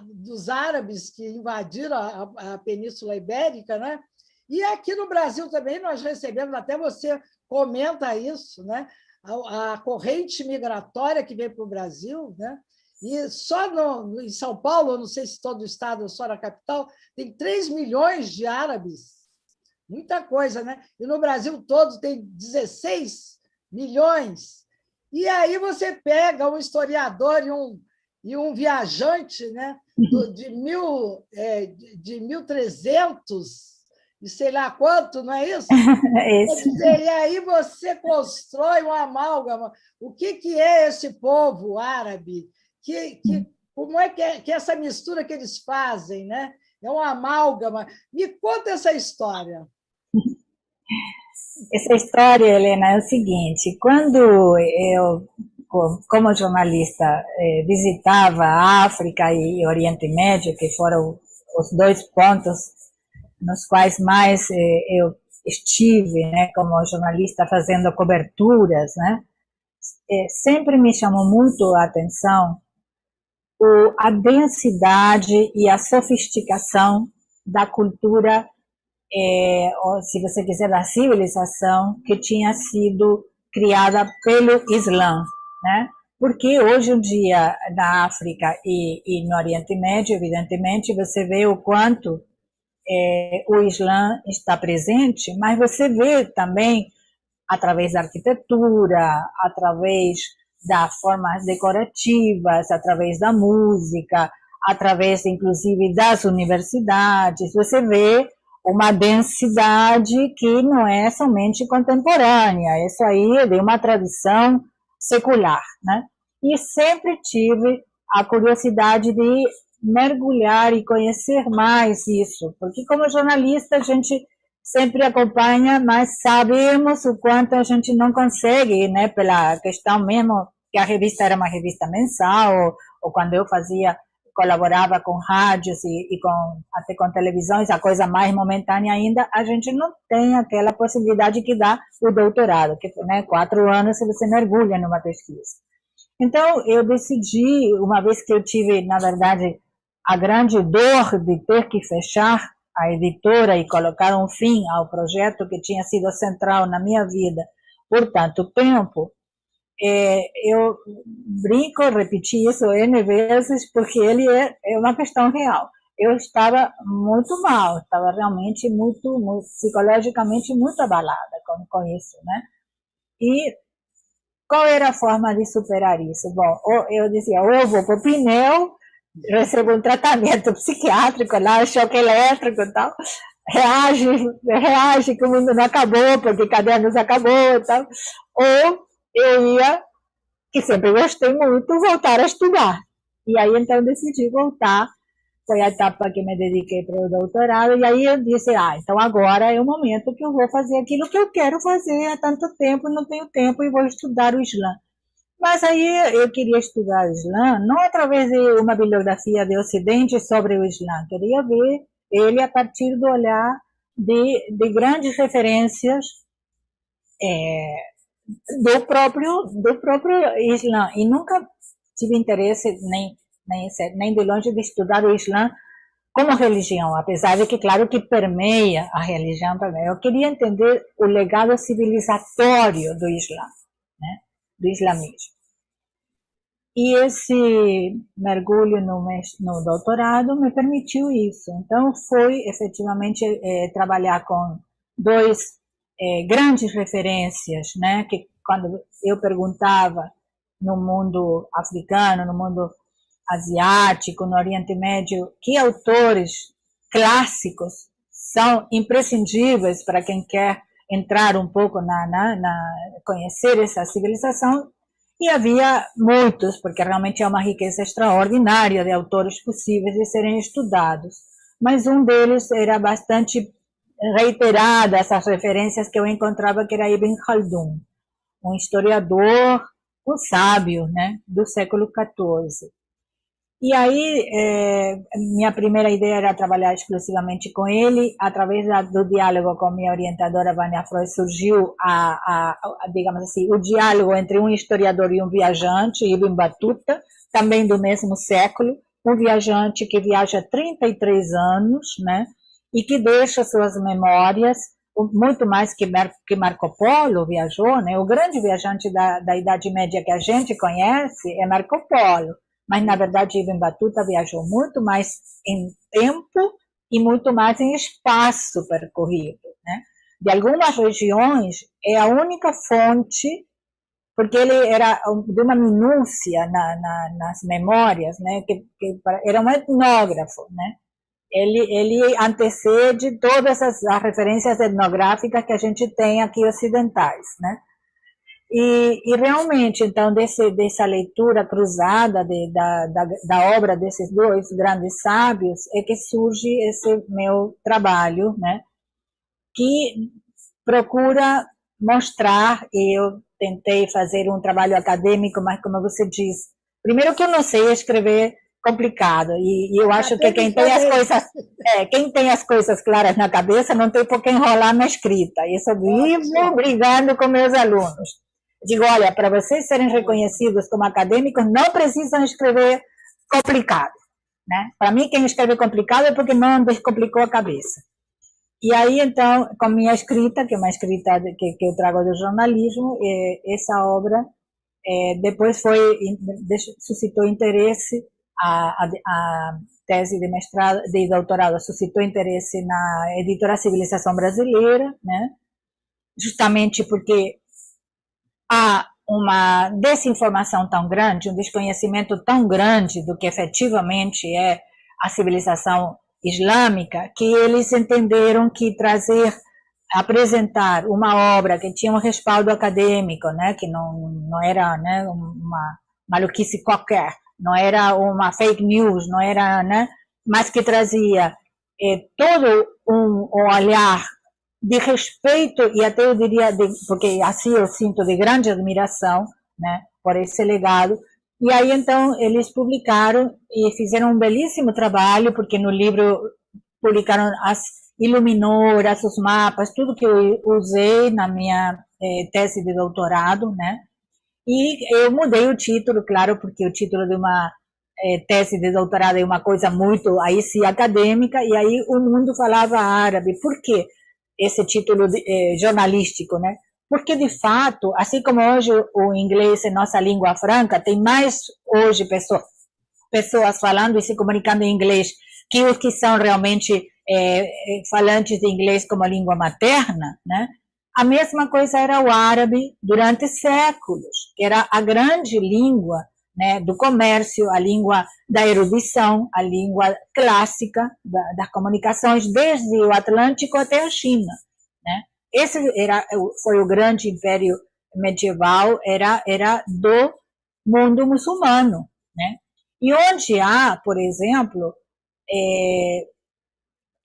dos árabes que invadiram a Península Ibérica, né? E aqui no Brasil também nós recebemos, até você comenta isso, né? A corrente migratória que veio para o Brasil, né? E só em São Paulo, eu não sei se todo o estado ou só na capital, tem 3 milhões de árabes. Muita coisa, né? E no Brasil todo tem 16 milhões. E aí você pega um historiador e um viajante, né? De 1300 e sei lá quanto, não é isso? Quer dizer, e aí você constrói uma amálgama. O que é esse povo árabe? Como é que é essa mistura que eles fazem, né? É uma amálgama. Me conta essa história. Essa história, Helena, é o seguinte: quando eu, como jornalista, visitava a África e Oriente Médio, que foram os dois pontos nos quais mais eu estive, né, como jornalista fazendo coberturas, né, sempre me chamou muito a atenção a densidade e a sofisticação da cultura, ou, se você quiser, da civilização que tinha sido criada pelo Islã, né? Porque hoje em dia, na África e no Oriente Médio, evidentemente, você vê o quanto o Islã está presente, mas você vê também, através da arquitetura, através das formas decorativas, através da música, através, inclusive, das universidades, você vê uma densidade que não é somente contemporânea, isso aí é de uma tradição secular, né? E sempre tive a curiosidade de mergulhar e conhecer mais isso, porque como jornalista a gente sempre acompanha, mas sabemos o quanto a gente não consegue, né, pela questão mesmo que a revista era uma revista mensal, ou quando eu colaborava com rádios e até com televisões, a coisa mais momentânea ainda, a gente não tem aquela possibilidade que dá o doutorado, que, né, 4 anos você mergulha numa pesquisa. Então, eu decidi, uma vez que eu tive, na verdade, a grande dor de ter que fechar a editora e colocar um fim ao projeto que tinha sido central na minha vida por tanto tempo, eu brinco, repeti isso N vezes, porque ele é uma questão real. Eu estava muito mal, estava realmente muito psicologicamente muito abalada com isso, né? E qual era a forma de superar isso? Bom, eu dizia, ou eu vou para o Pinel, recebo um tratamento psiquiátrico lá, choque elétrico e tal, reage que o mundo não acabou, porque cadernos acabou e tal, ou eu ia, que sempre gostei muito, voltar a estudar. E aí então eu decidi voltar, foi a etapa que me dediquei para o doutorado, e aí eu disse, então agora é o momento que eu vou fazer aquilo que eu quero fazer há tanto tempo, não tenho tempo e vou estudar o Islã. Mas aí eu queria estudar o Islã, não através de uma bibliografia de Ocidente sobre o Islã, queria ver ele a partir do olhar de grandes referências do próprio Islã. E nunca tive interesse nem de longe de estudar o Islã como religião, apesar de que, claro, que permeia a religião também. Eu queria entender o legado civilizatório do Islã, né? Do islamismo. E esse mergulho no doutorado me permitiu isso. Então, foi efetivamente trabalhar com 2 grandes referências, né? Que quando eu perguntava no mundo africano, no mundo asiático, no Oriente Médio, que autores clássicos são imprescindíveis para quem quer entrar um pouco conhecer essa civilização, e havia muitos, porque realmente é uma riqueza extraordinária de autores possíveis de serem estudados, mas um deles era bastante reiterada, essas referências que eu encontrava, que era Ibn Khaldun, um historiador, um sábio, né, do século XIV. E aí, minha primeira ideia era trabalhar exclusivamente com ele. Através do diálogo com minha orientadora, Vânia Freud, surgiu, digamos assim, o diálogo entre um historiador e um viajante, Ibn Battuta, também do mesmo século, um viajante que viaja 33 anos, né, e que deixa suas memórias, muito mais que Marco Polo viajou, né, o grande viajante da Idade Média que a gente conhece é Marco Polo. mas na verdade Ibn Battuta viajou muito mais em tempo e muito mais em espaço percorrido, né? De algumas regiões é a única fonte, porque ele era de uma minúcia nas memórias, né? Que era um etnógrafo, né? Ele antecede todas as referências etnográficas que a gente tem aqui ocidentais, né? E realmente, então, dessa leitura cruzada da obra desses dois grandes sábios é que surge esse meu trabalho, né? Que procura mostrar, e eu tentei fazer um trabalho acadêmico, mas como você diz, primeiro que eu não sei escrever complicado, e eu acho que quem tem as coisas claras na cabeça não tem por que enrolar na escrita. Isso eu vivo brigando com meus alunos. Digo, olha, para vocês serem reconhecidos como acadêmicos, não precisam escrever complicado, né? Para mim, quem escreve complicado é porque não descomplicou a cabeça. E aí, então, com minha escrita, que é uma escrita que eu trago do jornalismo, essa obra depois suscitou interesse, a tese de mestrado, de doutorado suscitou interesse na editora Civilização Brasileira, né? Justamente porque há uma desinformação tão grande, um desconhecimento tão grande do que efetivamente é a civilização islâmica, que eles entenderam que apresentar uma obra que tinha um respaldo acadêmico, né, que não era, né, uma maluquice qualquer, não era uma fake news, não era, né, mas que trazia todo um olhar de respeito e até eu diria, porque assim eu sinto de grande admiração, né, por esse legado. E aí então eles publicaram e fizeram um belíssimo trabalho, porque no livro publicaram as iluminouras, os mapas, tudo que eu usei na minha tese de doutorado, né? E eu mudei o título, claro, porque o título de uma tese de doutorado é uma coisa muito, aí sim, acadêmica, e aí o mundo falava árabe. Por quê esse título jornalístico, né? Porque, de fato, assim como hoje o inglês é nossa língua franca, tem mais hoje pessoas falando e se comunicando em inglês que os que são realmente falantes de inglês como língua materna, né? A mesma coisa era o árabe durante séculos, que era a grande língua, né, do comércio, a língua da erudição, a língua clássica das comunicações, desde o Atlântico até a China, né? Esse foi o grande império medieval, era do mundo muçulmano, né? E onde há, por exemplo,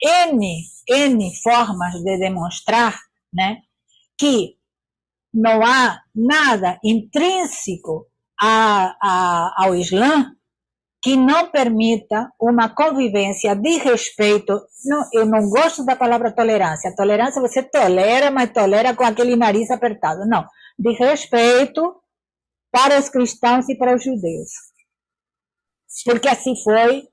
N formas de demonstrar, né, que não há nada intrínseco ao Islã que não permita uma convivência de respeito. Não, eu não gosto da palavra tolerância. Tolerância você tolera, mas tolera com aquele nariz apertado. Não, de respeito para os cristãos e para os judeus. Porque assim foi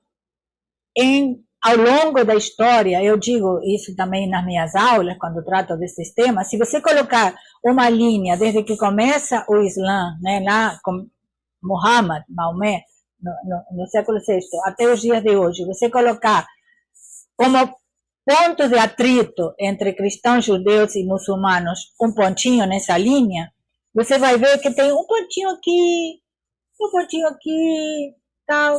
ao longo da história. Eu digo isso também nas minhas aulas, quando trato desses temas. Se você colocar uma linha desde que começa o Islã, né, lá com Muhammad, Maomé, no século VI, até os dias de hoje, você colocar como ponto de atrito entre cristãos, judeus e muçulmanos um pontinho nessa linha, você vai ver que tem um pontinho aqui, tal.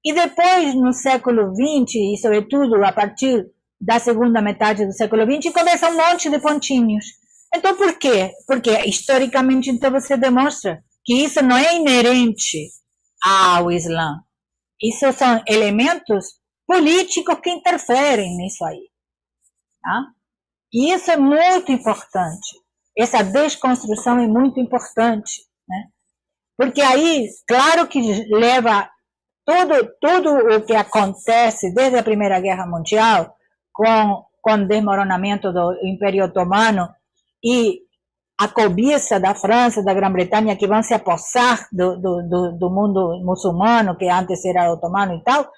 E depois, no século XX, e sobretudo a partir da segunda metade do século XX, começa um monte de pontinhos. Então, por quê? Porque, historicamente, então, você demonstra que isso não é inerente ao Islã. Isso são elementos políticos que interferem nisso aí. Tá? E isso é muito importante. Essa desconstrução é muito importante, né? Porque aí, claro que leva tudo o que acontece desde a Primeira Guerra Mundial, com o desmoronamento do Império Otomano e a cobiça da França, da Grã-Bretanha, que vão se apossar do mundo muçulmano, que antes era otomano e tal,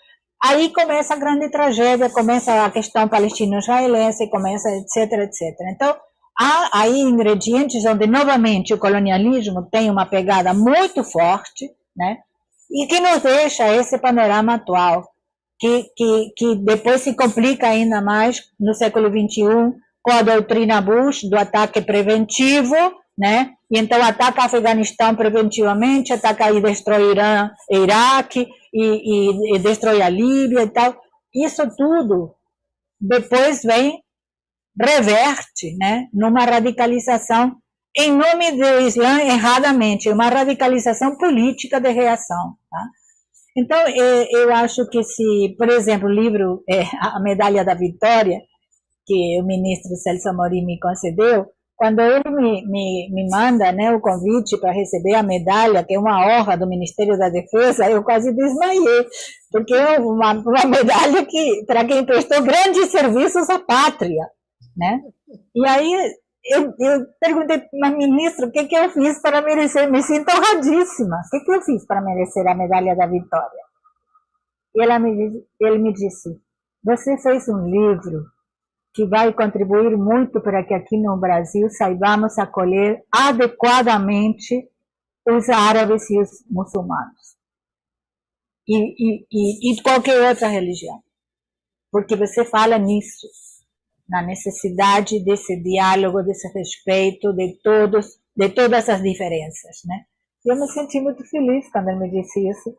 aí começa a grande tragédia, começa a questão palestino-israelense, começa etc, etc. Então, há aí ingredientes onde, novamente, o colonialismo tem uma pegada muito forte, né? e que nos deixa esse panorama atual, que depois se complica ainda mais no século XXI, com a doutrina Bush do ataque preventivo, né? E então ataca o Afeganistão preventivamente, ataca e destrói Irã, Iraque, e destrói a Líbia e tal. Isso tudo depois vem, reverte, né, numa radicalização em nome do Islã erradamente, uma radicalização política de reação. Tá? Então, eu acho que se, por exemplo, o livro A Medalha da Vitória, que o ministro Celso Amorim me concedeu, quando ele me manda, né, o convite para receber a medalha, que é uma honra do Ministério da Defesa, eu quase desmaiei, porque é uma medalha que, para quem prestou grandes serviços à pátria. Né? E aí eu perguntei, mas ministro, o que eu fiz para merecer? Me sinto honradíssima. O que eu fiz para merecer a medalha da vitória? E ele me disse, você fez um livro que vai contribuir muito para que aqui no Brasil saibamos acolher adequadamente os árabes e os muçulmanos. E qualquer outra religião. Porque você fala nisso, na necessidade desse diálogo, desse respeito de todas as diferenças, né? Eu me senti muito feliz quando ele me disse isso.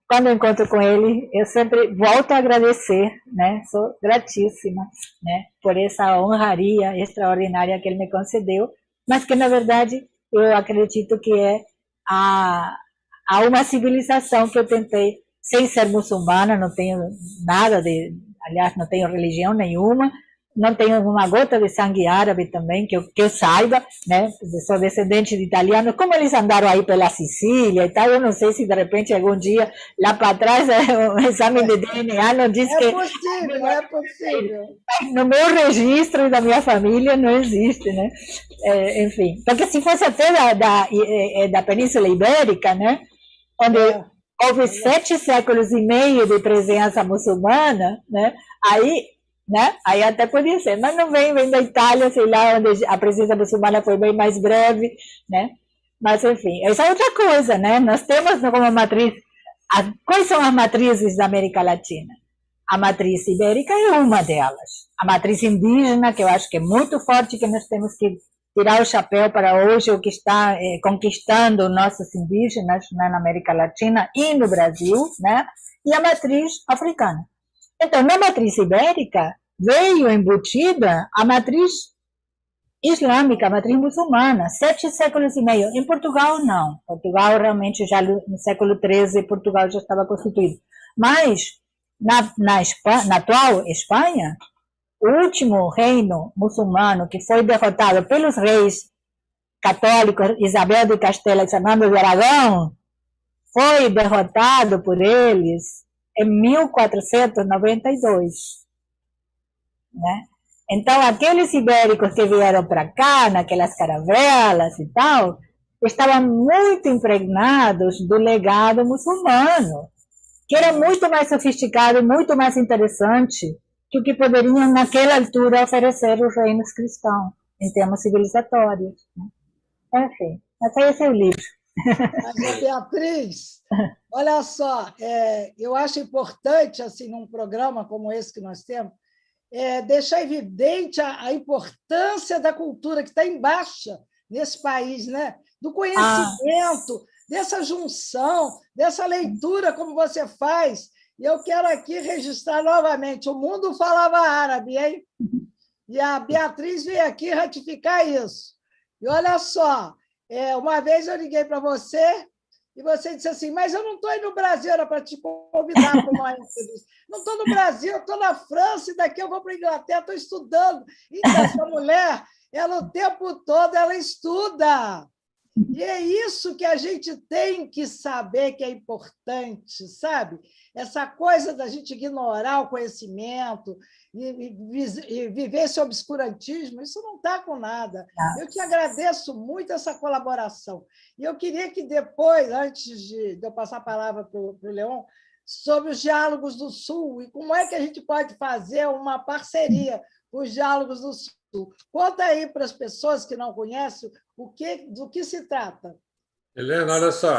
Quando eu encontro com ele, eu sempre volto a agradecer, né? Sou gratíssima, né, por essa honraria extraordinária que ele me concedeu, mas que, na verdade, eu acredito que a uma civilização que eu tentei, sem ser muçulmana, não tenho nada aliás, não tenho religião nenhuma, não tenho uma gota de sangue árabe também, que eu saiba, né? Sou descendente de italianos, como eles andaram aí pela Sicília e tal, eu não sei se de repente algum dia, lá para trás, um exame de DNA não diz que... É possível, é possível. No meu registro da minha família não existe, né? Enfim, porque se fosse até da Península Ibérica, né? Onde houve 7 séculos e meio de presença muçulmana, né? Aí até podia ser, mas não vem da Itália, sei lá, onde a presença muçulmana foi bem mais breve, né? Mas, enfim, essa é outra coisa, né? Nós temos como matriz, quais são as matrizes da América Latina? A matriz ibérica é uma delas. A matriz indígena, que eu acho que é muito forte, que nós temos que tirar o chapéu para hoje, o que está conquistando nossos indígenas, né, na América Latina e no Brasil, né? E a matriz africana. Então, na matriz ibérica, veio embutida a matriz islâmica, a matriz muçulmana, 7 séculos e meio. Em Portugal, não. Portugal, realmente, já no século XIII, Portugal já estava constituído. Mas, na atual Espanha, o último reino muçulmano que foi derrotado pelos reis católicos, Isabel de Castela e Fernando de Aragão, foi derrotado por eles em 1492, né? Então, aqueles ibéricos que vieram para cá, naquelas caravelas e tal, estavam muito impregnados do legado muçulmano, que era muito mais sofisticado e muito mais interessante que o que poderiam, naquela altura, oferecer os reinos cristãos, em termos civilizatórios, né? Enfim, até esse é o livro. Mas, Beatriz, olha só, eu acho importante, assim, num programa como esse que nós temos, deixar evidente a importância da cultura que está em baixa nesse país, né? Do conhecimento, dessa junção, dessa leitura como você faz. E eu quero aqui registrar novamente, o mundo falava árabe, hein? E a Beatriz veio aqui ratificar isso. E olha só, uma vez eu liguei para você e você disse assim, mas eu não estou aí no Brasil, era para te convidar para uma entrevista. Não estou no Brasil, estou na França, e daqui eu vou para a Inglaterra, estou estudando. Então, essa mulher, ela o tempo todo ela estuda. E é isso que a gente tem que saber que é importante, sabe? Essa coisa da gente ignorar o conhecimento e viver esse obscurantismo, isso não está com nada. Eu te agradeço muito essa colaboração. E eu queria que depois, antes de eu passar a palavra para o Leon, sobre os Diálogos do Sul e como é que a gente pode fazer uma parceria com os Diálogos do Sul. Conta aí para as pessoas que não conhecem do que se trata. Helena, olha só,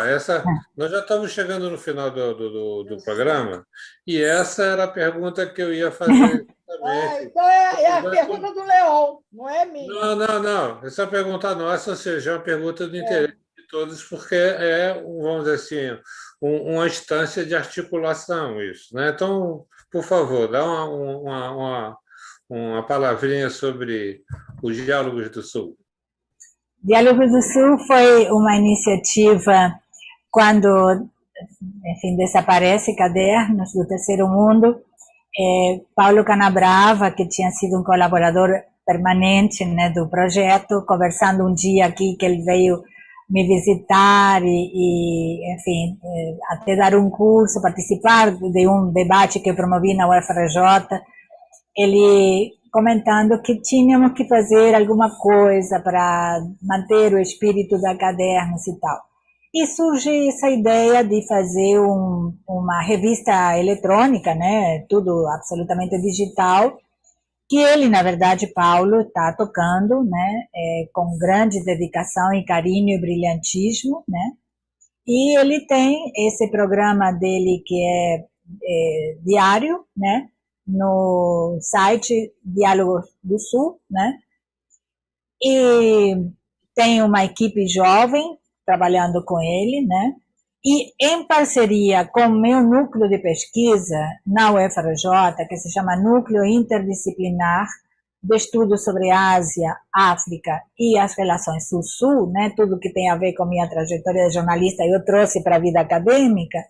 nós já estamos chegando no final do programa, e essa era a pergunta que eu ia fazer exatamente. Então é a Apesar pergunta do Leon, não é minha. Não, não, não. Essa pergunta nossa, ou seja, é uma pergunta do interesse de todos, porque é, vamos dizer assim, uma instância de articulação isso, né? Então, por favor, dá uma palavrinha sobre os Diálogos do Sul. Diálogos do Sul foi uma iniciativa quando, enfim, desaparece Cadernos do Terceiro Mundo. Paulo Canabrava, que tinha sido um colaborador permanente, né, do projeto, conversando um dia aqui que ele veio me visitar enfim, até dar um curso, participar de um debate que eu promovi na UFRJ, ele comentando que tínhamos que fazer alguma coisa para manter o espírito da Cadernos e tal. E surge essa ideia de fazer uma revista eletrônica, né, tudo absolutamente digital, que ele, na verdade, Paulo, está tocando, né, com grande dedicação e carinho e brilhantismo, né, e ele tem esse programa dele que é diário, né, no site Diálogos do Sul, né, e tem uma equipe jovem trabalhando com ele, né, e em parceria com o meu núcleo de pesquisa na UFRJ, que se chama Núcleo Interdisciplinar de Estudos sobre Ásia, África e as relações Sul-Sul, né, tudo que tem a ver com minha trajetória de jornalista, eu trouxe para a vida acadêmica,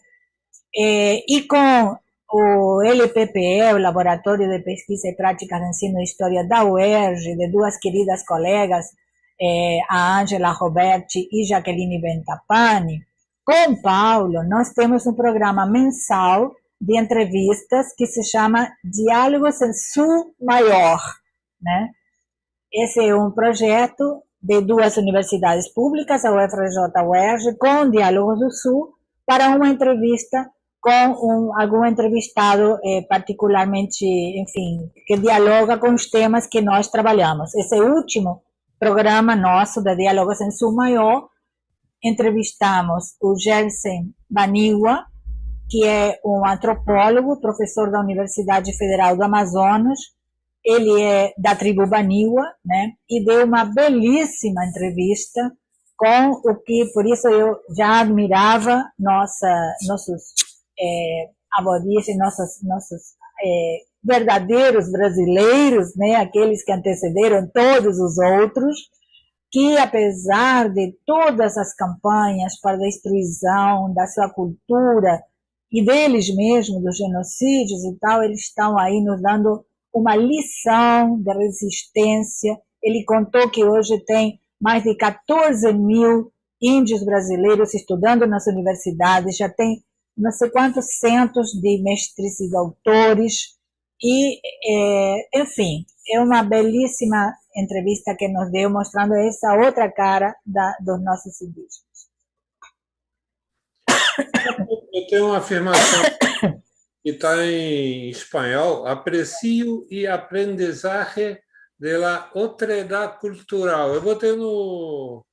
e com o LPPE, o Laboratório de Pesquisa e Práticas de Ensino e História da UERJ, de duas queridas colegas, a Ângela Roberti e Jaqueline Bentapani. Com Paulo, nós temos um programa mensal de entrevistas que se chama Diálogos em Sul Maior, né? Esse é um projeto de duas universidades públicas, a UFRJ e a UERJ, com Diálogos do Sul, para uma entrevista com algum entrevistado particularmente, enfim, que dialoga com os temas que nós trabalhamos. Esse último programa nosso de Diálogos em Sul Maior, entrevistamos o Gerson Baniwa, que é um antropólogo, professor da Universidade Federal do Amazonas. Ele é da tribo Baniwa, né? E deu uma belíssima entrevista com o que, por isso eu já admirava nossos aborígenes, nossos verdadeiros brasileiros, né? Aqueles que antecederam todos os outros, que apesar de todas as campanhas para a destruição da sua cultura e deles mesmos, dos genocídios e tal, eles estão aí nos dando uma lição de resistência. Ele contou que hoje tem mais de 14 mil índios brasileiros estudando nas universidades, já tem não sei quantos centos de mestres e doutores, e, enfim, é uma belíssima entrevista que nos deu, mostrando essa outra cara dos nossos indígenas. Eu tenho uma afirmação que está em espanhol: aprecio e aprendizaje de la otredad cultural. Eu botei no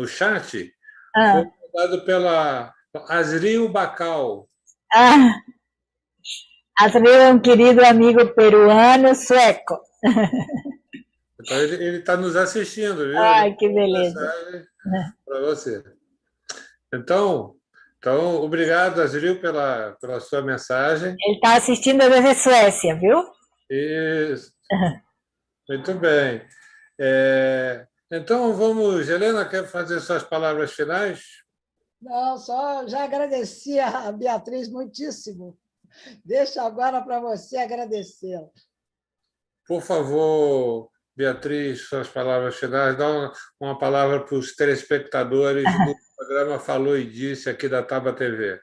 chat, foi dado pela Asril Bacal. Asril é um querido amigo peruano sueco. Então ele está nos assistindo, viu? Ai, que beleza. Para você. Então, obrigado, Asril, pela sua mensagem. Ele está assistindo desde Suécia, viu? Isso. Muito bem. Então, vamos... Helena, quer fazer suas palavras finais? Não, só já agradeci a Beatriz muitíssimo. Deixo agora para você agradecê-la. Por favor, Beatriz, suas palavras finais. Dá uma palavra para os telespectadores do programa Falou e Disse aqui da Taba TV.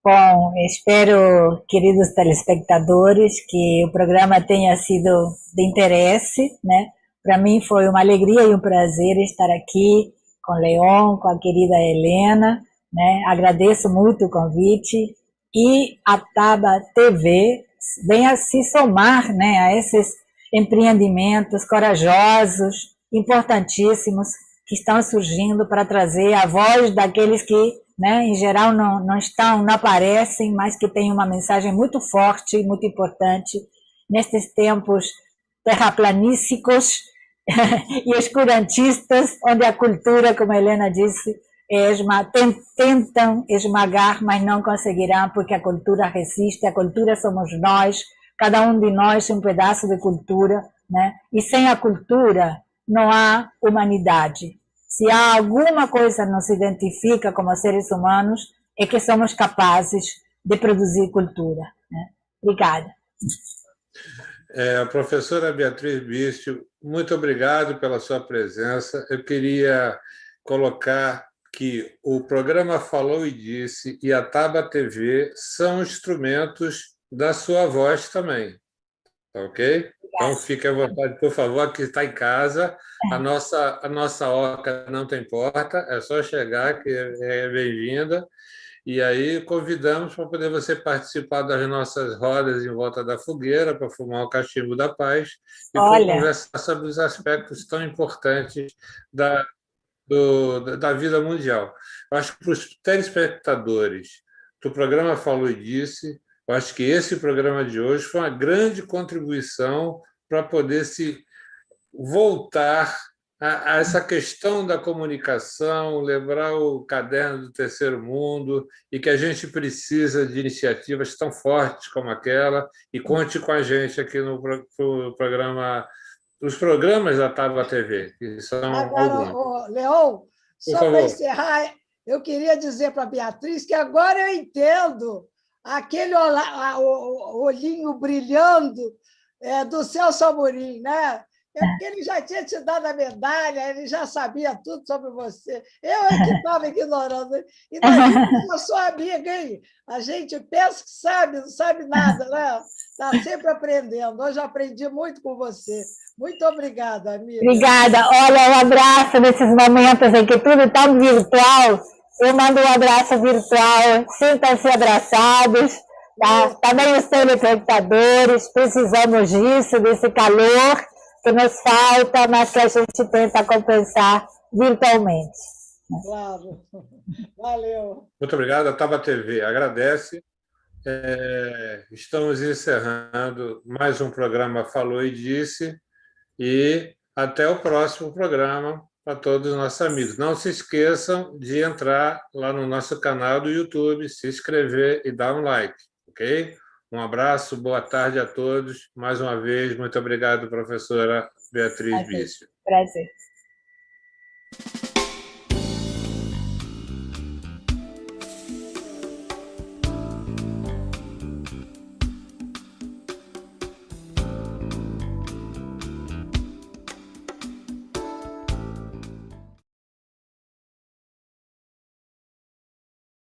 Bom, espero, queridos telespectadores, que o programa tenha sido de interesse, né? Para mim foi uma alegria e um prazer estar aqui com o Leon, com a querida Helena, né? Agradeço muito o convite, e a Taba TV venha se somar, né, a esses empreendimentos corajosos, importantíssimos, que estão surgindo para trazer a voz daqueles que, né, em geral, não aparecem, mas que têm uma mensagem muito forte e muito importante nestes tempos terraplanísticos e escurantistas, onde a cultura, como a Helena disse, tentam esmagar, mas não conseguirão, porque a cultura resiste, a cultura somos nós, cada um de nós é um pedaço de cultura, né? E sem a cultura não há humanidade. Se há alguma coisa que nos identifica como seres humanos, é que somos capazes de produzir cultura, né? Obrigada. Professora Beatriz Bício, muito obrigado pela sua presença. Eu queria colocar que o programa Falou e Disse e a Taba TV são instrumentos da sua voz também, tá ok? Então, fique à vontade, por favor, aqui está em casa. A nossa oca não tem porta, é só chegar, que é bem-vinda. E aí convidamos para poder você participar das nossas rodas em volta da fogueira, para fumar o cachimbo da paz e para conversar sobre os aspectos tão importantes da vida mundial. Eu acho que para os telespectadores do programa Falou e Disse, eu acho que esse programa de hoje foi uma grande contribuição para poder se voltar a essa questão da comunicação, lembrar o caderno do Terceiro Mundo e que a gente precisa de iniciativas tão fortes como aquela, e conte com a gente aqui no programa, os programas da Tábua TV, que são alguns. Leon, só para encerrar, eu queria dizer para a Beatriz que agora eu entendo aquele olhinho brilhando do Celso Amorim, né? É porque ele já tinha te dado a medalha, ele já sabia tudo sobre você. Eu é que estava ignorando. E eu sou amiga, hein? A gente pensa que sabe, não sabe nada, né? Está sempre aprendendo. Hoje aprendi muito com você. Muito obrigada, amiga. Obrigada. Olha, um abraço nesses momentos em que tudo é tão virtual. Eu mando um abraço virtual. Sintam-se abraçados. Tá? Também os telespectadores. Precisamos disso, desse calor que nos falta, mas que a gente tenta compensar virtualmente. Claro. Valeu. Muito obrigado. A Tábua TV agradece. Estamos encerrando mais um programa Falou e Disse, e até o próximo programa para todos os nossos amigos. Não se esqueçam de entrar lá no nosso canal do YouTube, se inscrever e dar um like, ok? Um abraço, boa tarde a todos. Mais uma vez, muito obrigado, professora Beatriz Bício. Prazer.